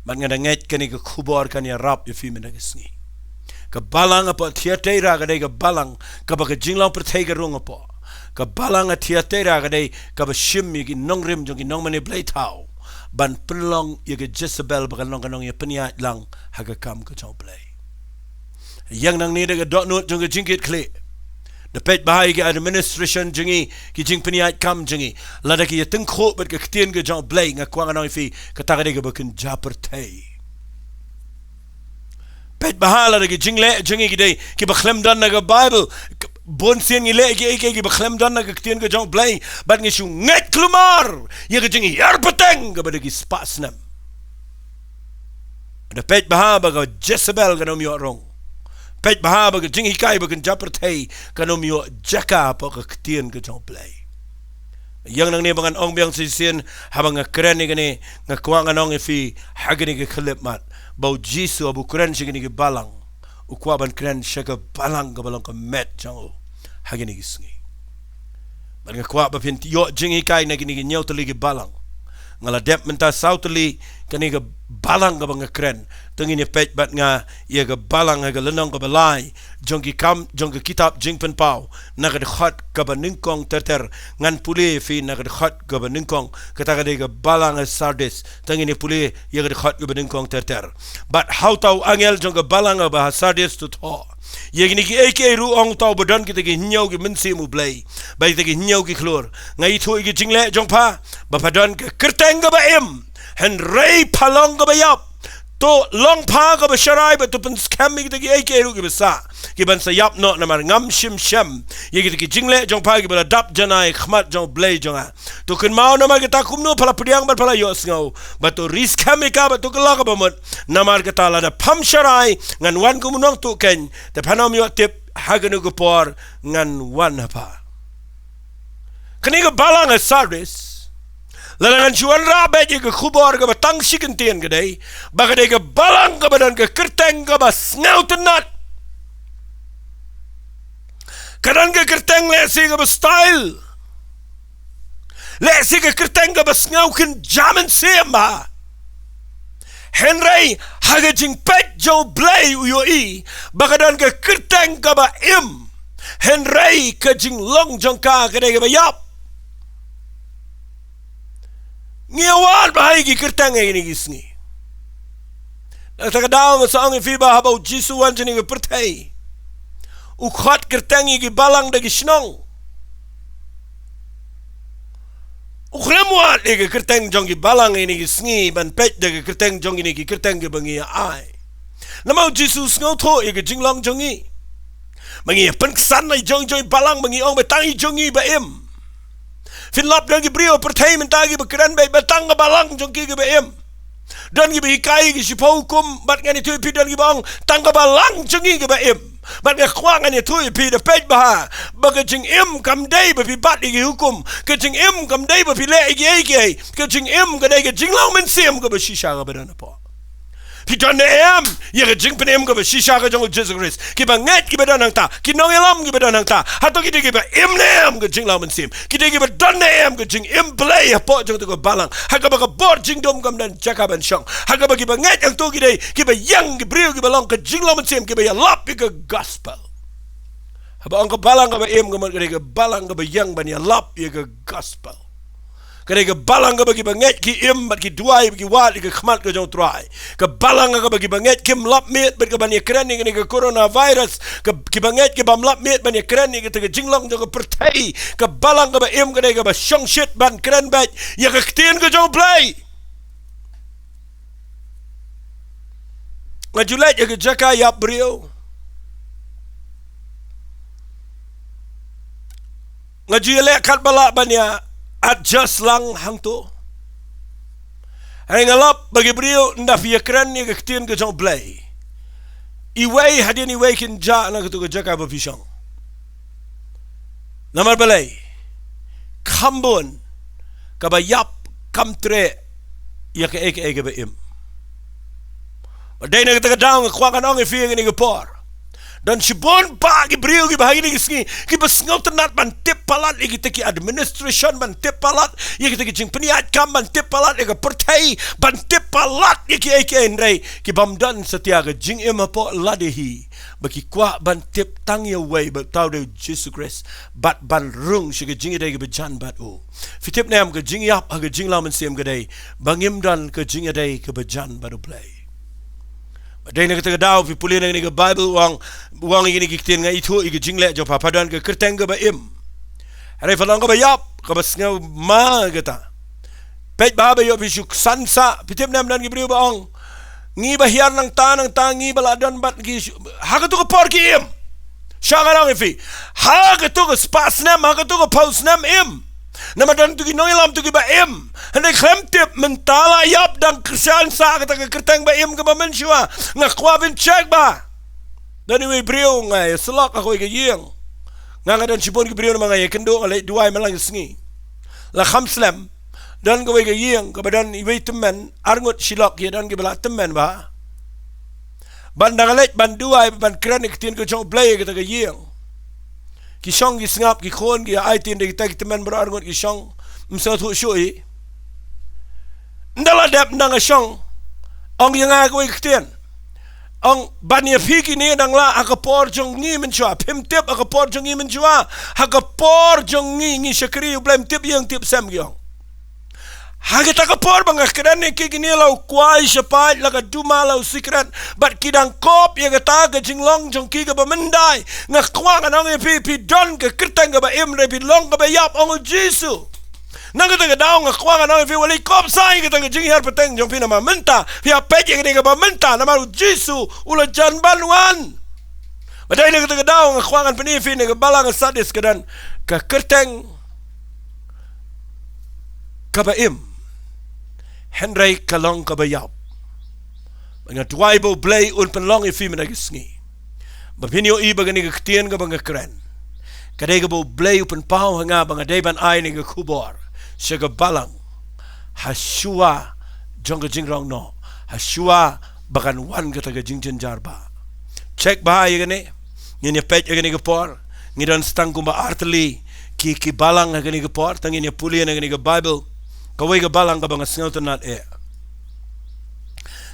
Man ngadanget kani ke Khubor kan ya rap ya fi menagisngi. Ke Balang apa tiatera kadai ke Balang ke ba ke jinglang pertai ke rung apa. Ke Balang a tiatera kadai ke ba shim ya ki nongrim jong ki nong mani play tau. Ban penlong ya ke Jezebel bakan long kanong ya peniat lang haga kam ke jong play. Yang nang ni de ke dot note jong ke jingkit klik. Dapat bahaya ke administration jengi ki jing peniat kam jengi lada ki tengkho bet ke ketien ke jong blay ngakwang anoi fi kata ke bakin japer tai pet bahala de ki jing le jengi ki dei ki bakhlem dan na ke bible bon sien ni le ki bakhlem dan na ke ketien ke jong blay bat ngi shu nget klumar ye ke jengi yar peteng ke bade ki spasnam dapat bahaba ke Jezebel ke nom yo rong. Pet bahaba ke jing hikai bakin japer thai kanom yo jaka apa ke ketien ke jong play. Yang nang ni bangan ong biang sisien habang ngakren ni gani ngakwangan ong ifi hagini ke klip mat. Bau jisu abu kren sigini ke Balang. Ukwa ban kren syaka Balang ke met jang hagini ke sengi. Ban ngakwa bapin yo jing hikai na gini ke nyau tali ke Balang. Ngaladep mentah sautali kani ke Balang ke bang kren tengini pet bat nga ia ke Balang ke lenong ke balai jong ki kitab jing pen pau na ke khat ke baningkong terter ngan puli fi na ke khat ke baningkong kata ke Balang Sardis tengini puli ia ke khat ke baningkong terter bat how tau angel jong ke Balang ke Sardis tu tho ye gini ki eke ru ong tau badan kita ki nyau ki mensi mu blay bai kita ki nyau ki klor ngai thu ki jingle jong pa bapadan ke kerteng ke ba em hen rei palong ke ba yap to long pa ke ba sharai ba tu pen scam kita ki eke ru ki besa ki ban sa yap no na mar ngam shim sham ye kita ki jingle jong pa ki ba dap janai khmat jong blay jong a tu kun mau na mar kita kumno pala pediang ba pala yo ngau ba tu risk kamika ba tu kala ka ba mot na mar kita la da pam sharai ngan wan kumunong tu ken te panom yo tip haganu ko por ngan wan apa kani ka Balang Sardis lalangan chuan rabe je ke Khubor ke batang sikentien ke dei bagade ke Balang ke badan ke kerteng ke bas ngau tenat kadan ke kerteng le si ke style le si ke kerteng ke bas ngau ken jamen sema Henry haga jing pet jo blay uyo i bagadan ke kerteng ke ba im Henry ke jing long jong ka ke dei ke ba yap ngiawal bahai ki kerteng ini gisni tak daw masang fi ba habau jisuan jeni ke pertai ukhat kerteng ki Balang de gisnong uklemwa de ke kerteng jong ki Balang ini gisni ban pet de ke kerteng jong ini ki kerteng ke bangi ai namau jisus ngau tho ke jinglong jongi mangi pensan nai jong Balang mangi ong betangi jongi ba em Finlap dan ki brio pertai mentagi bekeran baik batang ke Balang jong ki be em dan ki hikai ki sipau kum bat ngani tu pi dan ki bang tang ke Balang jong ki be em bat ke khwang ngani tu pi de pej bah baga jing em kam dei be pi bat ki hukum ke jing em kam dei be pi le ki ke jing em ke dei ke jing lang men sim ke be shisha ke badan apa pi dan em ye ke jing pen em ke be shisha ke jong Jesus Christ ki banget ki badan nang ta ki nong elam ki badan nang ta hato ki de ki be em nem ke jing lang men sim ki de ki be dan em ke jing em play apa jong tu ke Balang ha ka ba bor jing dom kam dan jaka ban shong ha ka ba ki banget yang tu ki de ki be yang ki brio ki balong ke jing lang men sim ki be lap ki ke gospel ha ba ang ke Balang ke be em ke ke Balang ke be yang ban ya lap ye ke gospel Kadai ke balang ke bagi banget ki im bat ki duai bagi wat ke khmat ke jong try. Ke balang ke bagi banget ki mlap mit bat ke ban kren ni ke coronavirus ki banget ki bam lap mit ban kren ni ke jinglong jong pertai. Ke balang ke ba im kadai ke ba shong shit ban kren bat ya ke ktien ke jong play. Ngajulat ya ke jaka yap brio. Ngajulat kat balak ban ya adjust lang hang tu. Hai ngalap bagi beliau nda fikiran ni ke ktien ke jong play. Iway hadin iway kin ja na ke tu ke jaka ba pisang. Namar balai. Kambon ka ba yap kam tre ya ke eke ba im. Badai na ke ta daw ke kwakan ong fi ni ke por. Dan sibon pa ki brio ki bahagi ni kisngi ki basngaw tenat ban tip palat ki teki administration ban tip palat ki teki jing peniat kam ban tip palat ki pertai ban tip palat ki enrai ki bamdan setia ke jing emapo ladehi baki kwa ban tip tang ya way but tau de Jesus Christ bat ban rung shi ke jing dai ke bejan bat o fitip nam ke jing yap ke jing lamen sem ke dai bangim dan ke jing dai ke bejan bat play. Dai na kita daw pi pulin ni ke Bible wang ini kitin nga itu igi jingle jo papadan ke kerteng ke ba im. Hari falang ke ba yap ke ba sngaw ma kita. Pet ba ba yo bi shuk sansa pitip nam dan ki brio ba ong. Ngi ba hiar nang tangi baladan bat ki ha ke tu ke por ki im. Sha ga nang fi. Ha ke tu ke spas nam ha ke tu ke post nam im. Nama dan tu ki noilam tu ki ba im. Hendak klem tip mentala yap dan kersan sa kata ke kerteng ba im ke ba mensua. Nga kwabin check ba. Dan iwi brio ngai selak aku ke yeng. Nga dan sipon ki brio nama ngai kendo alai duai malang sengi. La khamslam dan ke ke yeng ke badan iwi teman arngut silak ya dan ke bala teman ba. Bandang alai ban duai ban kran iktien ke jong play kata ke yeng. Kisong gisngap kikon ki aitin de kita teman berarngut kisong msa tu syoi. Ndala dap nang asong ong yang aku iktien. Ang bania fiki ni nang la akapor jong ngi menchua pim tip akapor jong ngi menchua akapor jong ngi syakri blem tip yang tip sam gyong haga takapor bang akran ni ki ni lau kwai shapai laga duma lau sikran bat kidang kop ya gata ga jinglong jong ki ga bamendai nga kwang anong pi don ga kertang ga ba im re pi long ga ba yap ong jisu nang kata daw nga kwang anong fi wali kop sai kata jingjynjar peteng jong pina mamenta fi apet yang ni ga mamenta nama jisu ula jan banwan badai na kata daw nga kwang an peni fi ni ga balang sadis kadan ka kerteng ka ba im henry kalong ka ba yap nga tuaibo blay un penlong fi na gisngi bapinyo I bagani ga ktien ga bang kren kadai ga bo blay upen pau nga bang dai ban ai ni ga Khubor Sha Balang Shuwa jong jingrong no Shuwa bagan wan ga taga Jingjynjar ba check ba ay gani ni pet gani ga por ni don stang kumba artli ki balang gani ga por tangin ni puli gani ga Bible kawai ga balang ga bang snautan nat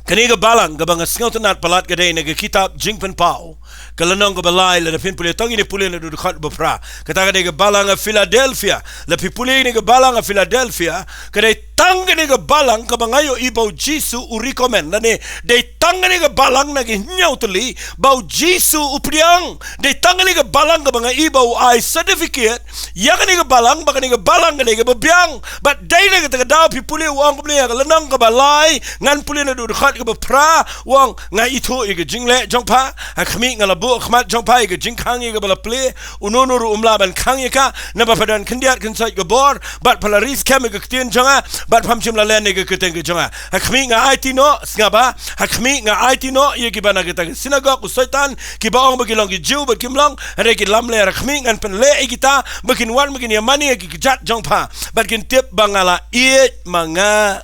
kani ga balang ga bang snautan nat palat ga dai na ga kitab jingpen pau kalanong ga balai la pin puli tangin ni puli na du khat bafra kata ga balang ga Philadelphia la pipuli ni ga balang ga Philadelphia kadai tang ni ga balang ka bangayo ibaw Jisu u recommend na ni dai tang ni ga balang na ginyaw tuli baw Jisu upriang dai tang ni ga balang ka banga ibaw I certificate ya ni ga balang baka ni ga balang ni ga babyang but dai na ga daw pipuli wang puli ga lanang ka balai ngan puli na du khat ga bafra wang nga ito i ga jingle jongpa akmi nga labu khmat jongpa i ga jingkhang i ga bala ple unono ru umlaban khang ka na bapadan kendiat kensai ga bor but palaris kam ga ktien jonga bat pamchim la len ga keteng ga jonga akmi nga IT no ngaba akmi nga IT no ye ki bana ga sinagog usaitan ki baong bagilong ki jiu bat kimlong re ki lamle akmi ngan pen le igita bakin wan bakin yamani ki jat jongpa bat kin tip bangala it manga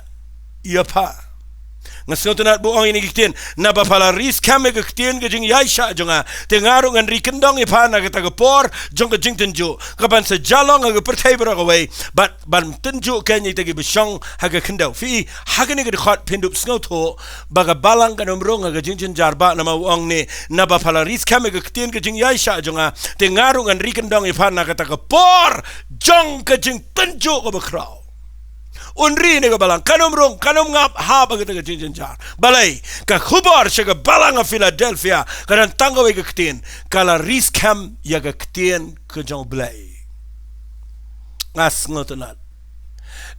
yapa ngasotunat buong ini kitin na bapala ris kame ke kitin ke jing yaisha jonga tengaru ngan rikendong ipana kita ke por jong ke jing tenju kapan sejalong ke pertai berawai bat ban tenju kenya tegi besong haga kendau fi haga ni ke khot pindup sngoto baga balang kan umrong ke Jingjynjar ba nama uang ni na bapala ris kame ke kitin ke jing yaisha jonga tengaru ngan rikendong ipana kita ke por jong ke jing tenju ke bekrau unri ni ka balang kanum rong kanum ngap ha ba ka Jingjynjar balai ka Khubor Sha ka balang a Philadelphia kanan tangawi ka ktien kala riskham ya ka ktien ka jong blai ngas ngotonat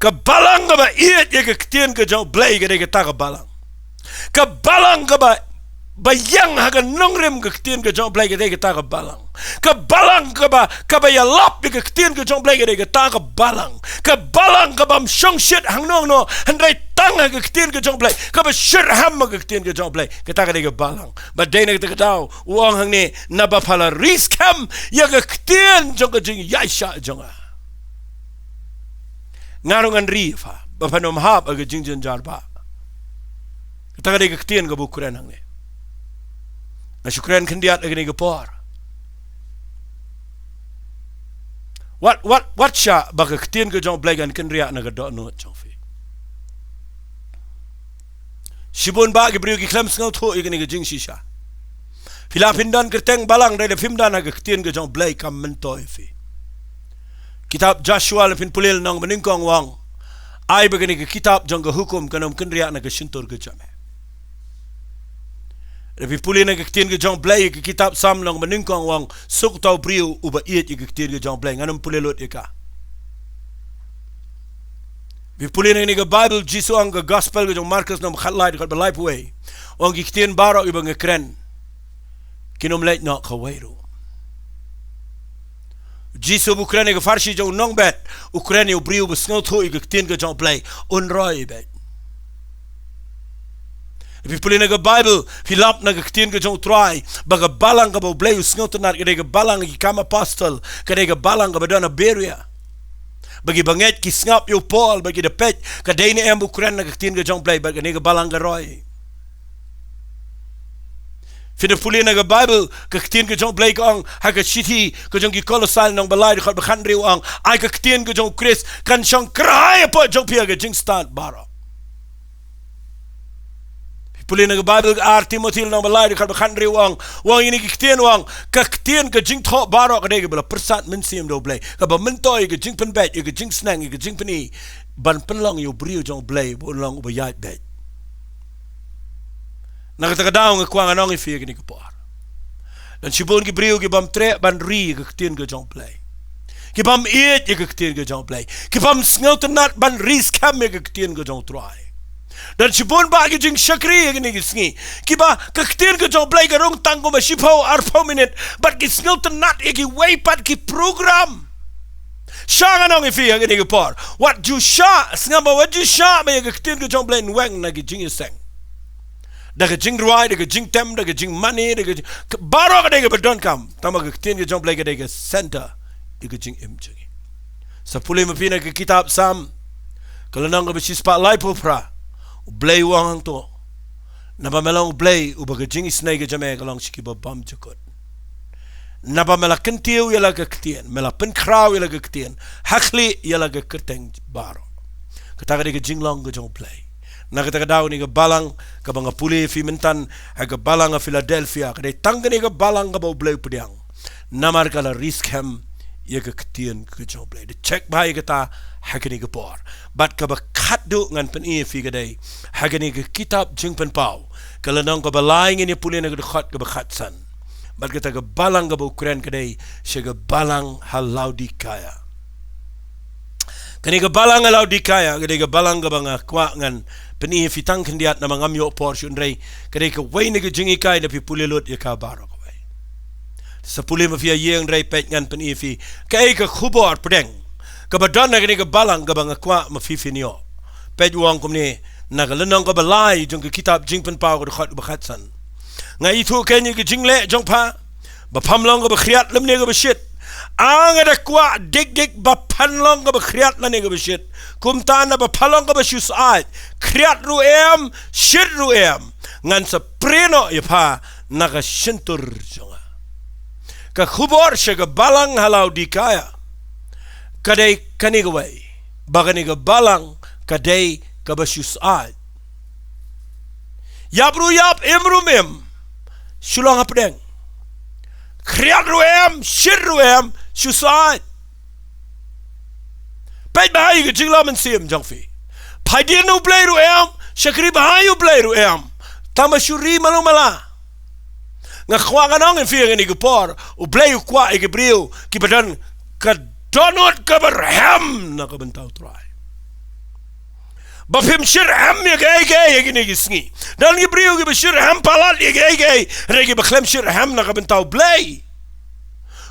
ka balang ka ba iet ya ka ktien ka jong blai ka ka ta ka balang ka balang ka ba bayang haga nongrem ka ktien ka jong blai ka ta ka balang ka balang ka ba ya lap ka ktien ka jong blai ka ta ka balang ka balang ka bam shong shit hang nong no handai tang ka ktien ka jong blai ka ba shir ham ka ktien ka jong blai ka ta ka balang ba dei na ka tao uang hang ni na ba phala riskam ya ka ktien jong ka jing yaisha jonga ngarungan rifa ba panom hab ka Jingjynjar ba ka ta ka ktien ka bukren hang ni na syukran kendiat lagi ni gepor. What sha baka ktien ke jong blagan kenriak na gadok no jong fi. Shibun ba ke briu ki klem sngaut ho igni ke Jingjynjar. Filapindan kerteng balang dari fimdan na ktien ke jong blai kam mentoi fi. Kitab Joshua le pin pulil nang meningkong wang. Ai begini ke kitab jong ke hukum kanam kenriak na ke shintur ke jame. Tapi pulih nak ktien ke jong blai ke kitab sam lang meningkong wang suk tau briu uba iet ke ktien ke jong blai nganum pulih lot ika. Tapi pulih ni ke Bible jisu ang ke gospel ke jong Markus nam khatlai dekat life way. Wang ke ktien baro iba ngekren. Kinom leit nak kawairu. Jisu bukren ke farsi jong nong bet ukren u briu besngot ho ke ktien ke jong blai unroi bet. If pulih na Bible, filap na ktien ke jong try, baga balang ka ba blay usngot na ka balang ki kama apostol, ka balang ka ba na Beria. Bagi banget ki snap yo Paul, bagi depet ka ni em Ukren na ktien ke jong blay, baga balang ka roy. Fina pulih na Bible, ka ktien ke jong blay ka ang ha ka city ka jong ki kolosal nang balay ka bakhanriw ang ay ka ktien ke jong Chris kan siyang kray po jong pia ka jing stand baro. Pulih na Bible Timothy nang balay dekat bakhanri wang ini ktien wang ka ktien ka jing tho baro ka bala persat mensim do blay ka ba mentoy ka jing penbet ka jing snang ka jing peni ban penlong yo brio jong blay bo long ba yat bet nakata ka daw nga kwang anong ifi ka ni kapor dan sibon ki brio ki bam tre ban ri ka ktien ka jong blay ki bam iet ka ktien ka jong blay ki bam sngot nat ban ris kam ka ktien ka jong try dan sibon ba ki jing shakri ni gisngi kiba ka ktien ka jong blai ka rong tangko ma shipho arpo minute but ki sngot nat ki way pat ki program shanga nong ifi ang ni por what you sha snamba what you sha ba ka ktien ka jong blai wang na ki jing seng da ka jing ruai da ka jing tem da ka jing money da ka baro ka ba don kam tama ka ktien ka jong blai ka center ka jing im jing sa pulih mapina ka kitab sam kalau nang ka bisis pa lai popra blay wang to naba melang blay ubaga jing snake jame kalong shikiba bam jukot naba mela kentiu yala ka ktien mela pen kraw yala ka ktien hakli yala ka kerteng baro kata ka jing long ka jong blay na kata ka daw ni ka balang ka banga puli fi mentan ha ka balang a Philadelphia ka tang ni ka balang ka ba blay pudiang namar kala riskham ya ka ktien ka jong blay de check bai kata hakini ka por bat ka ba khatdu ngan pen e fi gadai hakini ka kitab jing pen pau kala nang ka balaing ni pulin ka khat ka ba khatsan bat ka ta balang ka ba Ukren kadai siya ka balang Laodicea kani ka balang Laodicea kadai ka balang ka ba nga kwa ngan pen e fi tang kendiat na mangamyo portion ray kadai ka way ni ka jingi kai na pi pulilot ya ka baro ka way sa puli mafia yeng ray pet ngan pen e fi kai ka Khubor pedeng kabadon na gani ka balang ka bang kwa mafifi niyo ped wang kumni nagalanong ka balay jong ka kitab jing pen pao ka khat bakhatsan nga itu kenyi ka jingle jong pa bapamlong ka bakriat lam ni ka bashit ang ada kwa dik bapanlong ka bakriat la ni ka bashit kumta na bapalong ka bashus at kriat ruem shit ruem ngan sa preno ipa naga shintur jonga ka Khubor Sha ka balang Laodicea kadai kanigaway bagani ka balang kadai kabasyusad yapru yap imrumim sulong apdeng kriat ruem shir ruem syusad pet bahai ka jingla mensim jangfi Padian u play ru Syakri bahayu play ru Tamashuri malumala. Nga kwa kanong in fiang ni Khubor u play u kwa Gabriel ki badan ka donot ka barham na ka bentaw try. Bafim shirham ya gay gini gisngi. Dan Gabriel ki shirham palat ya gay regi baklem shirham na ka bentaw play.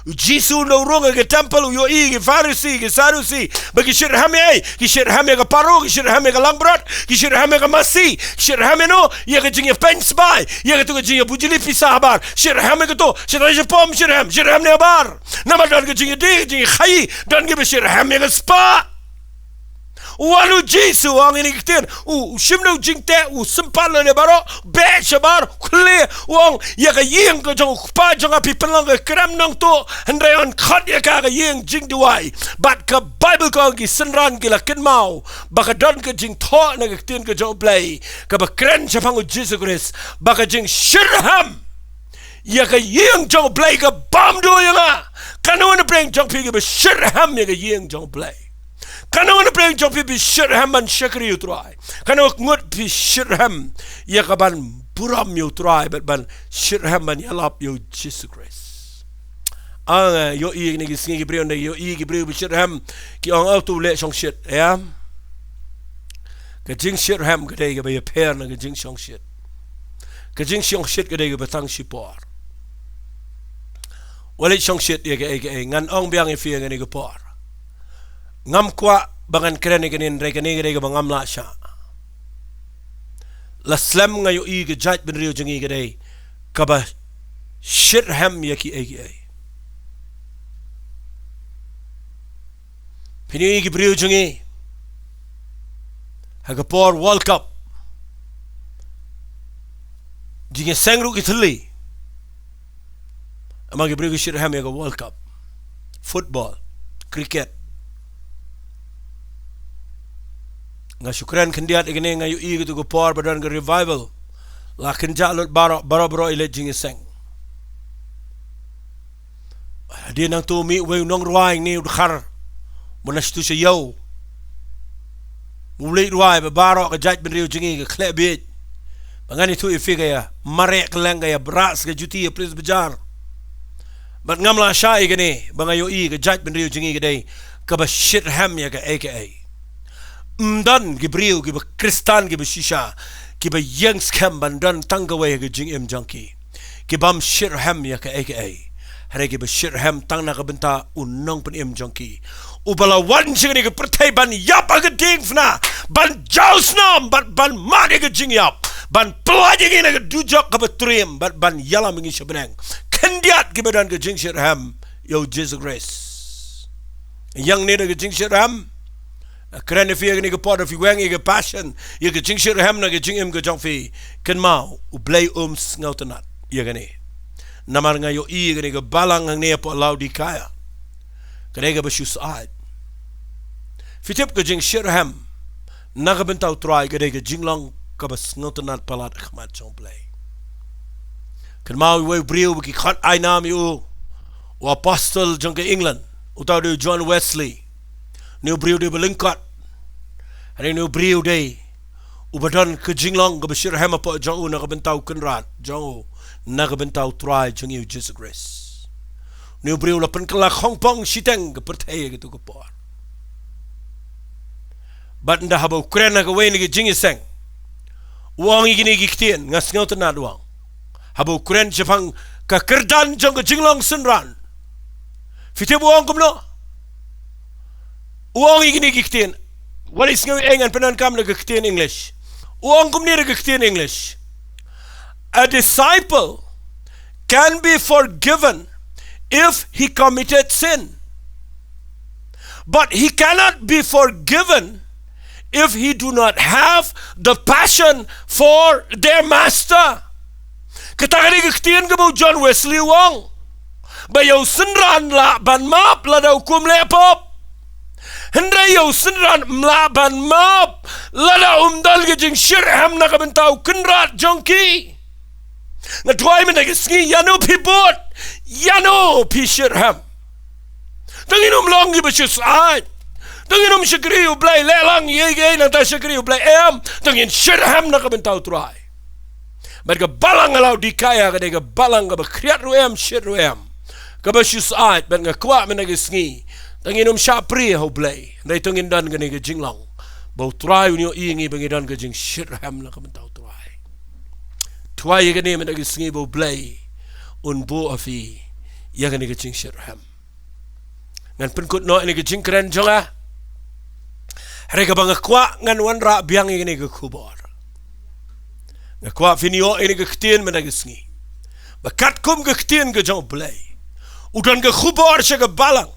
Jisu no runga ke temple yo ke Pharisee ke Sadusi bagi shirham ki shirham ke paro ki shirham ke langbrot ki shirham ke masi shirham no ya ke jinge fence by ya ke tu ke jinge bujili pisahabar shirham ke to shirham pom shirham ne bar nama dan ke jinge jinge khai dan ke shirham ke spa walu Jisu ang ini kitin shimno jingte sempal ne baro be shabar khle wang ya ka yeng ko jong pa jong api pelang ke kram nong to hendreon khat ya ka yeng jing duai bat ka Bible ko gi senran gi la kin mau ba ka don ke jing tho na ke kitin ke jo play ka ba kren chapang Jisu Christ ba ka jing shirham ya ka yeng jong play ka bam do ya nga kanu na bring jong pi ke ba shirham ya ka yeng jong play. Kana wana play job pi shirham man shakri utrai. Kana ngut pi shirham ya kaban buram utrai but ban shirham man yalap yo Jesus Christ. Yo ni gisngi Gabriel ne yo Gabriel pi shirham ki ang auto le song shit ya. Ka jing shirham ka dei ka ba pair na ka jing song shit. Ka jing song shit ka dei ka batang sipor. Wali song shit ya ka ngan ong biang fi ngani ka por. Ngam kwa bangan keren ganin rega bangam la sha la slam nga yo ke jaj ben rio jingi gade kaba shirham yaki pini brio jingi ha Khubor World Cup jingi sangru kitli amagi brio shirham yaka World Cup football cricket nga syukran kendiat igene nga yu gitu Khubor badan ke revival la kenjalot baro ile jingi seng dia nang tu mi we nong ruai ni khar monastu se yo mulai ruai baro ke jaj ben riu jingi ke klebit bangani tu ifiga ya mare kelanga ya bras ke juti ya pris bajar bat ngamla sha igene bangayo ke jaj ben riu jingi ke dei ka ba shirham ya ke aka dan Gabriel giba Kristan giba shisha giba yang scam bandan tanggawe ke jing junkie gibam shirham ya ka hare giba shirham tang na ka benta unong pen junkie ubala wan jing ke pertai ban yap aga ding fna ban jaus nam ban made ke jing yap ban pelajing ina ke dujok ka betrim ban yala mengi sebenang kendiat giba dan ke jing shirham yo Jesus Christ yang ni ke jing shirham keren if you get part of you wang you passion you get jing shirham na get jing im get jong fi ken mau u blay snautenat you gani namar nga yo gani ke balang ang ne po laudi kaya kaya ba shusad fitip ke jing shirham na ga bentaw try kaya ke jing lang ka ba snautenat palat khmat jong play ken mau we brio ki khat ai nam you o apostle jong ke England utaw de John Wesley New brio de belingkat hari new brio de ubadan ke jinglong ke shirham apa jauh na bentau kenrat jauh na bentau try jeng you Jesus Christ new brio la pen kelak Hong Kong siteng ke pertaya gitu ke por bat nda haba Ukraine ke we ni ke jingiseng wang igini giktien ngas ngaut na wang haba Ukraine Jepang ka kerdan jeng ke jinglong senran fite buang kumno uang igini giktin walis ngawi engan penan kam na giktin English uang kumni na giktin English a disciple can be forgiven if he committed sin but he cannot be forgiven if he do not have the passion for their master katagani giktin ka John Wesley wang bayaw senran la ban map la daw kum lepop Hendra yo senran mlaban map lala umdal ke jing shirham na kabentau kenrat jongki na tuai mena ke ski yano pibot yano pi shirham tangin umlong gi bashus ai Tangin syakri u blay lelang ye nang ta syakri u blay tangin syirham na kabentau try. Mereka balang alau dikaya kadai balang ka bakriat ruem syir ruem. Ka basyusait ben ngakwa menagisngi. Tangin syapri ho blay. Dai tangin dan gani ka jinglong. Bau try unyo ingi bangidan ka jing syirham na kabentau try. Try gani menagisngi bau blay. Un bo afi ya gani ka jing syirham. Ngan penkut no ini ka jing keren jonga. Mereka bangakwa ngan wanra biang ini ke Khubor. Ngakwa finio ini ke ketien menagisngi. Bakat kum ke ketien ke jauh belai. Udan ke Khubor Sha ke Balang.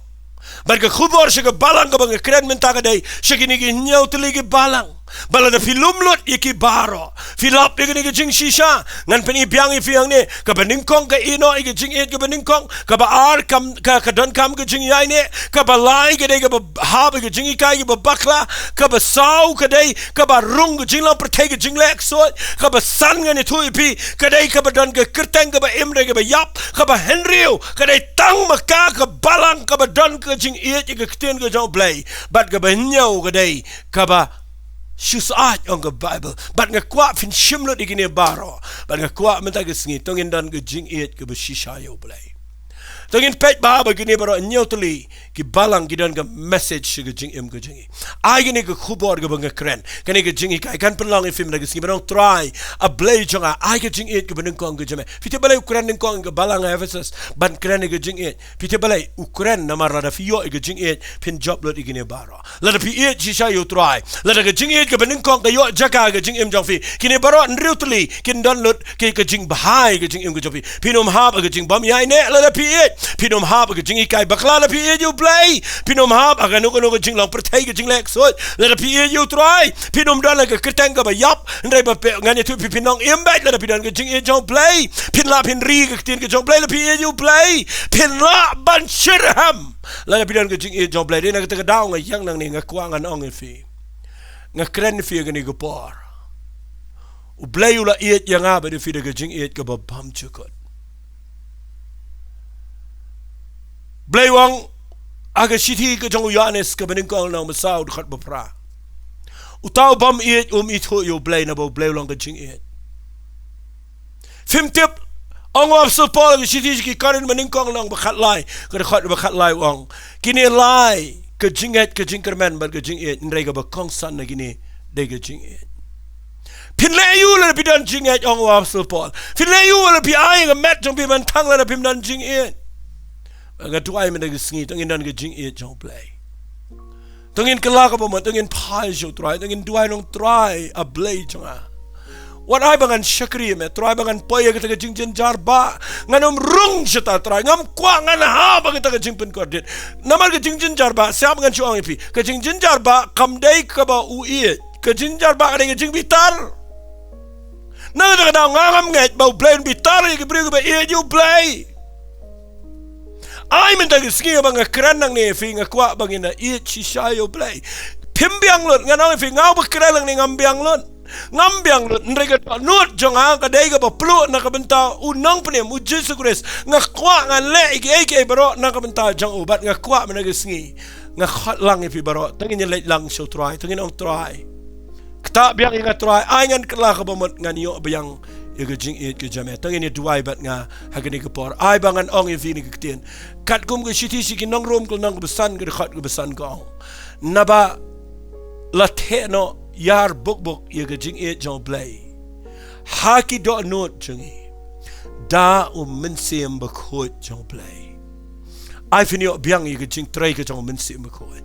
Bar ke Khubor Sha ke Balang ke bangakren menta kadai. Syakini ke nyau teli ke Balang. Bala da film lut iki baro. Filap iki ke jing shisha. Ngan peni biang i fiang ni. Ka beningkong ke ino iki jing it ke beningkong. Ka ba ar kam ka don kam ke jing yai ni. Ka ba lai ke dai ka ba hab ke jing ikai ke ba bakla. Ka ba sau ke dai ka ba rung ke jing lang pertai ke jing lek so. Ka ba san ngani tu ipi. Ka dai ka ba don ke kerteng ka ba imre ke ba yap. Ka ba henriu. Ka dai tang maka ka balang ka ba don ke jing it ke ketien ke jauh blai. Bat ka ba nyau ke dai ka ba Syusat on the Bible, but ngakwa fin shimlot igini baro, but ngakwa mentagisngi tongin dan ke jing it ke beshisha yo blay. Tongin pet baba gini baro nyotli ki balang gidan ke message ke jing im ke jingi. Ai gini ke Khubor ke bangakren, kani ke jingi kai kan pelang film nagisngi barang try a blay jonga ai ke jing it ke benengkong ke jame. Pite balai Ukraine nengkong ke balang Ephesus ban kren ke jing it. Pite balai Ukraine namar rada fiyo ke jing it pin job lot igini baro. Lada pi it shisha yo try. Lada ke jing it ke benengkong ke yo jaka ke jing im jongfi. Kini baro nriutli kin don lot ke jing bahai ke jing im ke jongfi. Pinom hab ke jing bam yai ne lada pi it. Pinom hab ke jing ikai bakla la pi it you play. Pinom hab aga nuko jing lang pertai ke jing lek so. Lada pi it you try. Pinom dan ke keteng ke ba yap. Ndai ba pe ngani tu pi pinong imbait lada pi dan ke jing it jong play. Pin la pin ri ke tin ke jong play la pi it you play. Pin la ban shirham. Lada pi dan ke jing it jong play dia nak ke daung yang nang ni ngakwa ngan ong fi. Ngakren fi gani ke por. U play ula it yang aba de fi de ke jing it ke ba bam chukot. Blay wang aga shiti ke jong yanes ke beningkong nang masau dekat bapra. Utau bam it it ho yo blay na bo blay long ke jing it. Fim tip ong absul pol ke shiti ki karin beningkong nang bakat lai ke dekat bakat lai wang. Kini lai ke jing it ke jing kerman bar ke jing it ndai ke ba kong san na gini de ke jing it. Pin le yu la bidan jing it ong absul pol. Pin le yu la bi ai ke mat jong bi man tang la bim dan jing it. Aga tuai menagisngi tongin dan ke jing it jong play. Tongin kelaka pa mo tongin pai jo try tongin tuai nong try a blay jonga. Wat ai bangan syakri me try bangan poya ke Jingjynjar ba nganom rung syata try ngam kwa ngan ha ba ke jing pen kordit. Namar ke Jingjynjar ba siap ngan chuang ipi. Ke Jingjynjar ba kamdai ke ba uit. Ke Jingjynjar ba ke jing bitar. Na da ngam ngai ba blay bitar ke bri ke ba uit you play. Ai minta gisngi bang keren nang ni fi ngakwa bangina it shisha yo play pimbiang lut nganang fi ngau bakren lang ni ngambiang lut nrega nut jonga ka dai ka plu na ka benta unang pnem u Jesus Christ ngakwa ngan le ike baro na ka benta jang ubat ngakwa mana gisngi ngakhat lang fi baro tangin le lang so try tangin ong try kta biang inga try ai ngan kala ka bamot ngan yo biang Iga jing it ke jame tangin ni duai bat nga hagani ke por ai bangan ong e vini ke tien kat kum ke shiti shiki nong rom ko nong besan ke khat ke besan ko naba la no yar buk iga jing it jong play haki do not jungi da minsim bakot jong play ai finio biang iga jing trai ke jong minsim bakot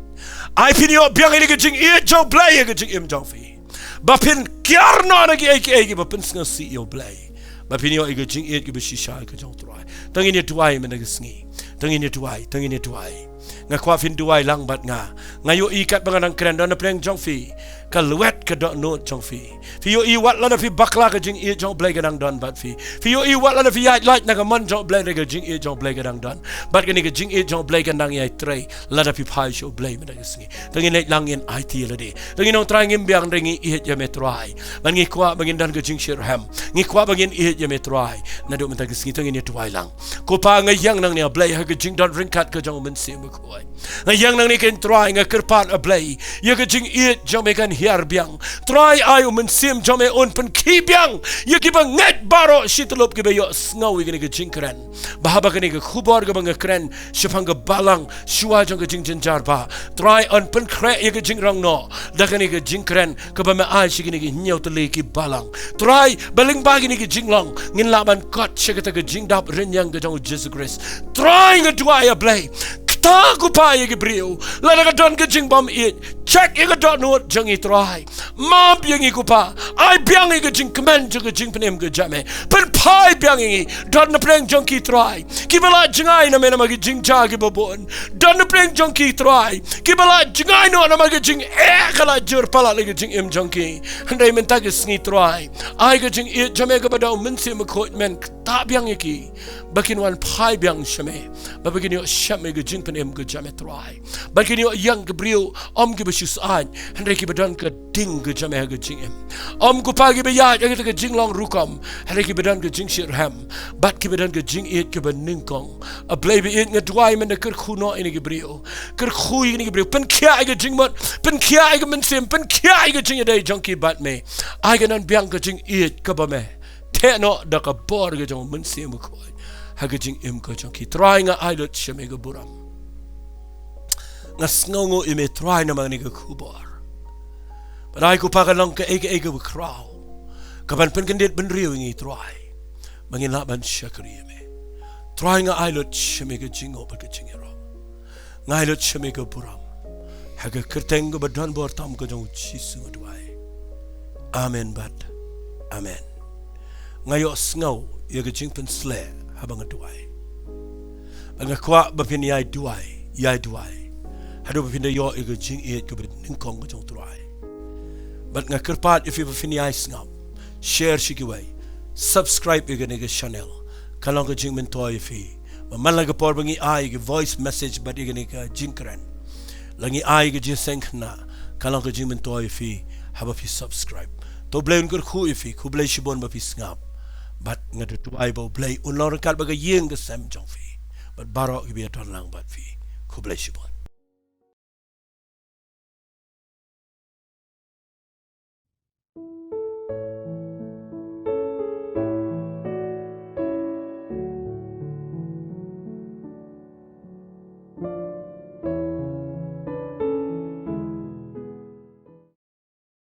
ai finio biang iga jing it jong play iga jing im jong fi Bapin kiarno na ki bapin snga si yo play. Bapin yo iga jing it ki beshisha ka jong tuai. Tangin ni tuai menagisngi. Tangin ni tuai. Nga kwa fin tuai lang bat nga. Ngayo ikat bangan ang kren don na pleng jong fi. kaluet ka do no jong fi yo I wat la fi bakla ka jing I jong blay gadang don bat fi yo I wat la fi light na ka man jong blay ka jing I jong blay gadang don bat ka ni ka jing I jong blay gadang yai tray la fi pai show blay me da singi tangin net lang in IT la de tangin no trying im biang ringi I ya me try ban ngi kwa bangin dan ka jing shir ham ngi kwa bangin I ya me try na do mata singi tangin ni try lang ko pa nga yang nang ni blay ha ka jing don ring kat ka jong men sim ko nga yang nang ni ken try nga kerpat a blay ya ka jing I jong me kan hiar biang try ayo men sim jong me on pen ki biang ya ki bang nget baro shitlup ki be yo sngaw I ka jing kren bahaba ka ni ka khubor ka bang kren shapang ka balang shuwa jong ka Jingjynjar ba try on pen kre ya ka jing rang no da ka ni ka jing kren ka ba me ai shi ki ni ki nyaw tele ki balang try baling ba ki ni ki jing long ngin laban kot shi ka jing dap rin yang ka jong Jesus Christ try nga dua ya blay ta ku pa ye Gabriel la ka don ka jing bom it check ye ka don no jang I try ma biang I ku pa ai biang ye ka jing command ka jing penem ka jame pen pai biang ye don na pleng jong ki try ki bala jingai na me na ma ki jing ja ki bobon don na pleng jong ki try ki bala jingai no na ma ki jing kala jur pala le ka jing im jong ki handai men ta ki sngi try ai ka jing it jame ka ba men se ma ko men ta biang ye ki bakin wan pai biang shame ba bakin yo shame ka jing em ke jame try bakin yo yang Gabriel om ke besus an handai ki badan ke ding ke jame ke jing em om ku pagi be ya ke jing long rukam handai ki badan ke jing shir ham bat ki badan ke jing it ke baning kong a play be it ngadwai men ke khu no ini Gabriel ke khu ini Gabriel pen kia ke jing mot pen kia ke men sim pen kia ke jing dai jong ki bat me ai ke nan biang ke jing it ke ba me te no da ka bor ke jong men sim ko ha ke jing em ke jong ki try nga ai lot shame ke buram nga sngongo I me try na mga khubor but ai ko pa ka lang ka ege ege kraw kapan pen kendit ben riu ngi try mangin la ban shakri me try nga ai lot shame ke jingo ba ke jingero ngai lot shame ke buram ha ke kerteng go badan bor tam ko jong chisu dwai amen bat amen ngayo sngaw ye ke jing pen sle habang dwai banga kwa ba pin yai dwai hado bapinda yo iga jing it ko ning kong ko jong try but nga kerpat if you fini ice ngam share shiki way subscribe iga nega channel kalong ko jing men toy fi man la ga por bangi ai ga voice message but iga nega jingkren langi ai ga jing seng na kalong ko jing men toy fi haba fi subscribe to blay un khu fi khu blay shibon ba fi ngam but nga to ai bo blay un lor kal ba ga yeng ga sam jong fi but baro gi be ton lang bat fi khu blay shibon